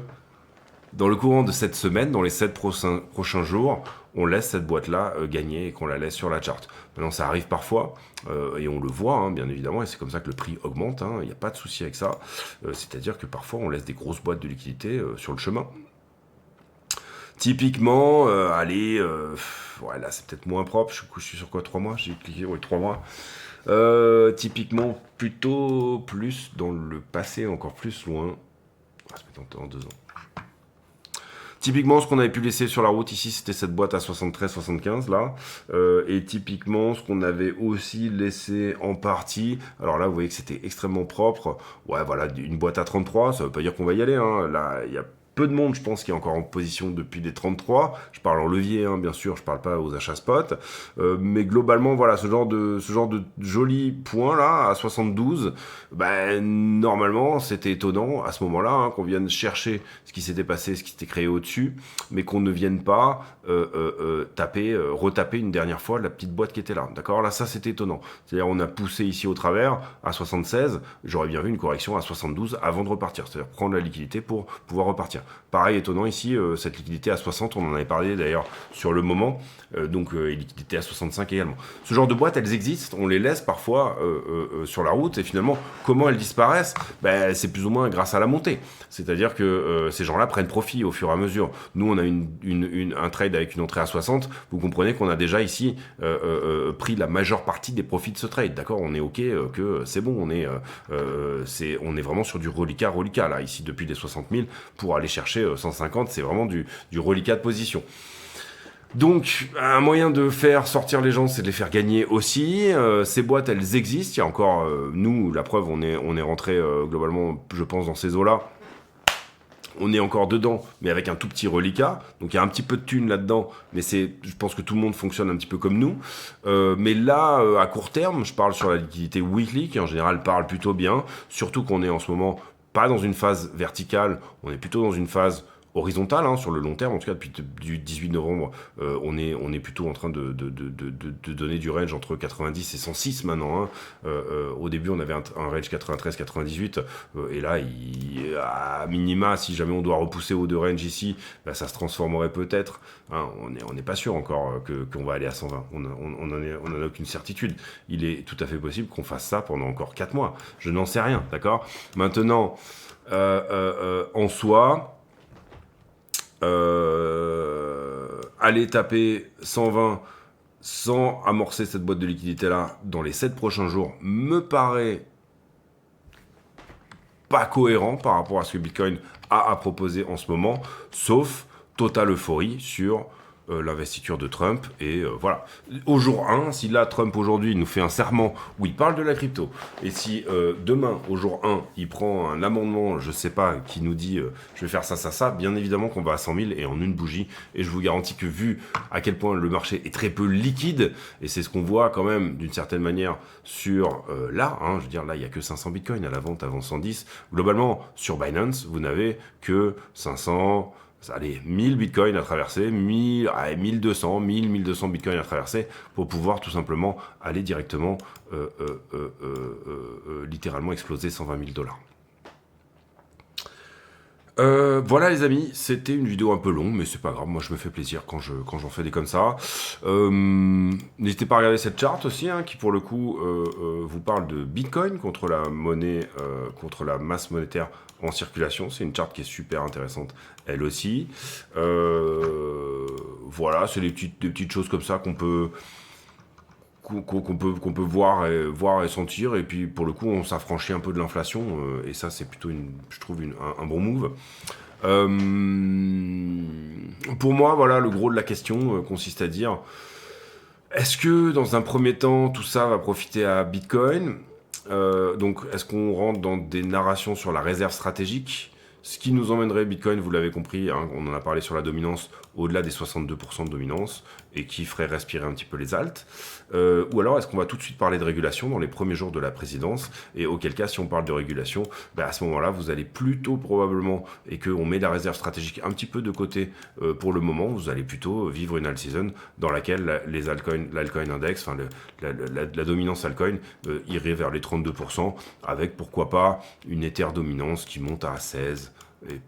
dans le courant de cette semaine, dans les 7 prochains jours, on laisse cette boîte-là gagner et qu'on la laisse sur la charte. Maintenant, ça arrive parfois, et on le voit, hein, bien évidemment, et c'est comme ça que le prix augmente, il n'y a pas de souci avec ça. C'est-à-dire que parfois, on laisse des grosses boîtes de liquidité sur le chemin. Typiquement, ouais, là c'est peut-être moins propre, je suis sur quoi, 3 mois? J'ai cliqué, oui, 3 mois. Typiquement, plutôt plus dans le passé, encore plus loin. Ah, c'est peut-être en 2 ans. Typiquement, ce qu'on avait pu laisser sur la route ici, c'était cette boîte à 73-75 là. Et typiquement, ce qu'on avait aussi laissé en partie, alors là, vous voyez que c'était extrêmement propre. Ouais, voilà, une boîte à 33, ça veut pas dire qu'on va y aller. Hein. Là, il y a peu de monde, je pense, qui est encore en position depuis les 33. Je parle en levier, hein, bien sûr, je parle pas aux achats spot. Mais globalement, voilà, ce genre de joli point là, à 72, ben, normalement, c'était étonnant à ce moment-là, hein, qu'on vienne chercher ce qui s'était passé, ce qui s'était créé au-dessus, mais qu'on ne vienne pas retaper une dernière fois la petite boîte qui était là. D'accord? Là, ça, c'était étonnant. C'est-à-dire, on a poussé ici au travers à 76, j'aurais bien vu une correction à 72 avant de repartir. C'est-à-dire prendre la liquidité pour pouvoir repartir. Pareil, étonnant ici, cette liquidité à 60, on en avait parlé d'ailleurs sur le moment, et liquidité à 65 également. Ce genre de boîtes, elles existent, on les laisse parfois sur la route, et finalement, comment elles disparaissent? Ben, c'est plus ou moins grâce à la montée. C'est-à-dire que ces gens-là prennent profit au fur et à mesure. Nous, on a un trade avec une entrée à 60, vous comprenez qu'on a déjà ici pris la majeure partie des profits de ce trade, d'accord? On est OK que c'est bon, on est vraiment sur du reliquat là, ici depuis les 60 000, pour aller chercher 150, c'est vraiment du reliquat de position. Donc, un moyen de faire sortir les gens, c'est de les faire gagner aussi. Ces boîtes, elles existent. Il y a encore, nous, la preuve, on est rentré globalement, je pense, dans ces eaux-là. On est encore dedans, mais avec un tout petit reliquat. Donc il y a un petit peu de thunes là-dedans, mais je pense que tout le monde fonctionne un petit peu comme nous. Mais là, à court terme, je parle sur la liquidité weekly, qui en général parle plutôt bien. Surtout qu'on est en ce moment pas dans une phase verticale, on est plutôt dans une phase horizontale, hein, sur le long terme. En tout cas, depuis du 18 novembre, on est plutôt en train de donner du range entre 90 et 106 maintenant. Hein. Au début, on avait un range 93-98, et là, à minima, si jamais on doit repousser aux deux ranges ici, bah, ça se transformerait peut-être. Hein, on n'est pas sûr encore qu'on va aller à 120. On en a aucune certitude. Il est tout à fait possible qu'on fasse ça pendant encore 4 mois. Je n'en sais rien, d'accord? Maintenant, en soi, aller taper 120 sans amorcer cette boîte de liquidité là dans les 7 prochains jours me paraît pas cohérent par rapport à ce que Bitcoin a à proposer en ce moment, sauf totale euphorie sur l'investiture de Trump. Et voilà. Au jour 1, si là, Trump aujourd'hui nous fait un serment où il parle de la crypto, et si demain, au jour 1, il prend un amendement, je sais pas, qui nous dit je vais faire ça, bien évidemment qu'on va à 100 000 et en une bougie. Et je vous garantis que vu à quel point le marché est très peu liquide, et c'est ce qu'on voit quand même d'une certaine manière sur là, hein, je veux dire, là, il n'y a que 500 bitcoins à la vente avant 110. Globalement, sur Binance, vous n'avez que 500... Allez, 1000 bitcoins à traverser, 1200 bitcoins à traverser pour pouvoir tout simplement aller directement, littéralement exploser 120 000 $. Voilà les amis, c'était une vidéo un peu longue, mais c'est pas grave, moi je me fais plaisir quand j'en fais des comme ça. N'hésitez pas à regarder cette charte aussi, hein, qui pour le coup vous parle de Bitcoin contre la monnaie, contre la masse monétaire en circulation. C'est une charte qui est super intéressante, elle aussi. Voilà, c'est des petites choses comme ça qu'on peut voir et sentir, et puis pour le coup on s'affranchit un peu de l'inflation, et ça c'est plutôt je trouve un bon move. Pour moi, voilà, le gros de la question consiste à dire, est-ce que dans un premier temps tout ça va profiter à Bitcoin? Donc, est-ce qu'on rentre dans des narrations sur la réserve stratégique? Ce qui nous emmènerait Bitcoin, vous l'avez compris, hein, on en a parlé sur la dominance, au-delà des 62% de dominance, et qui ferait respirer un petit peu les alts. Ou alors, est-ce qu'on va tout de suite parler de régulation dans les premiers jours de la présidence? Et auquel cas, si on parle de régulation, à ce moment-là, vous allez plutôt probablement, et qu'on met la réserve stratégique un petit peu de côté pour le moment, vous allez plutôt vivre une alt season dans laquelle les altcoins, l'altcoin index, enfin la dominance altcoin irait vers les 32%, avec pourquoi pas une Ether dominance qui monte à 16%. Et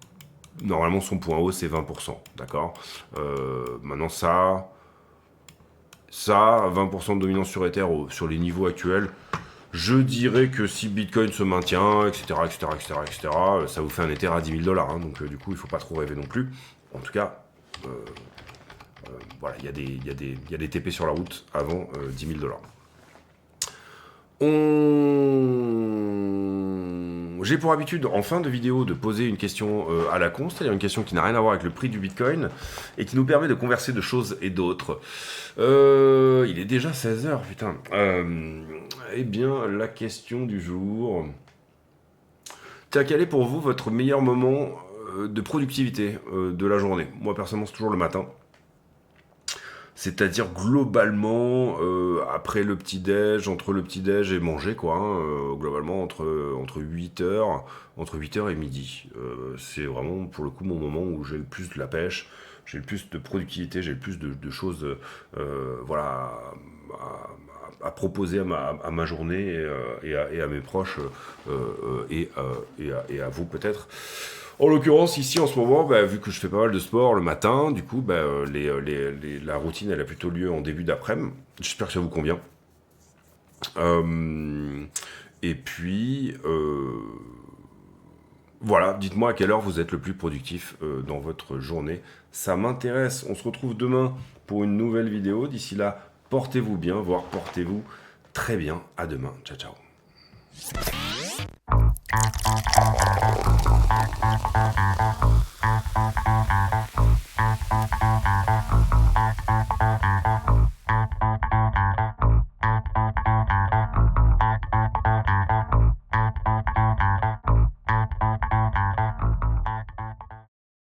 normalement, son point haut, c'est 20%, d'accord. Maintenant, ça, 20% de dominance sur Ether sur les niveaux actuels, je dirais que si Bitcoin se maintient, etc., ça vous fait un Ether à 10 000 $. Hein, donc, du coup, il ne faut pas trop rêver non plus. En tout cas, voilà, il y a des TP sur la route avant 10 000 $. J'ai pour habitude, en fin de vidéo, de poser une question à la con, c'est-à-dire une question qui n'a rien à voir avec le prix du Bitcoin, et qui nous permet de converser de choses et d'autres. Il est déjà 16h, putain. Eh bien, la question du jour... Tiens, quel est pour vous votre meilleur moment de productivité de la journée? Moi, personnellement, c'est toujours le matin. C'est-à-dire globalement, après le petit-déj, entre le petit-déj et manger, quoi, hein, globalement entre 8h et midi. C'est vraiment, pour le coup, mon moment où j'ai le plus de la pêche, j'ai le plus de productivité, j'ai le plus de choses voilà, à proposer à ma journée et à mes proches et à vous peut-être. En l'occurrence, ici, en ce moment, vu que je fais pas mal de sport le matin, du coup, la routine, elle a plutôt lieu en début d'après-midi. J'espère que ça vous convient. Et puis, voilà, dites-moi à quelle heure vous êtes le plus productif dans votre journée. Ça m'intéresse. On se retrouve demain pour une nouvelle vidéo. D'ici là, portez-vous bien, voire portez-vous très bien. À demain. Ciao, ciao.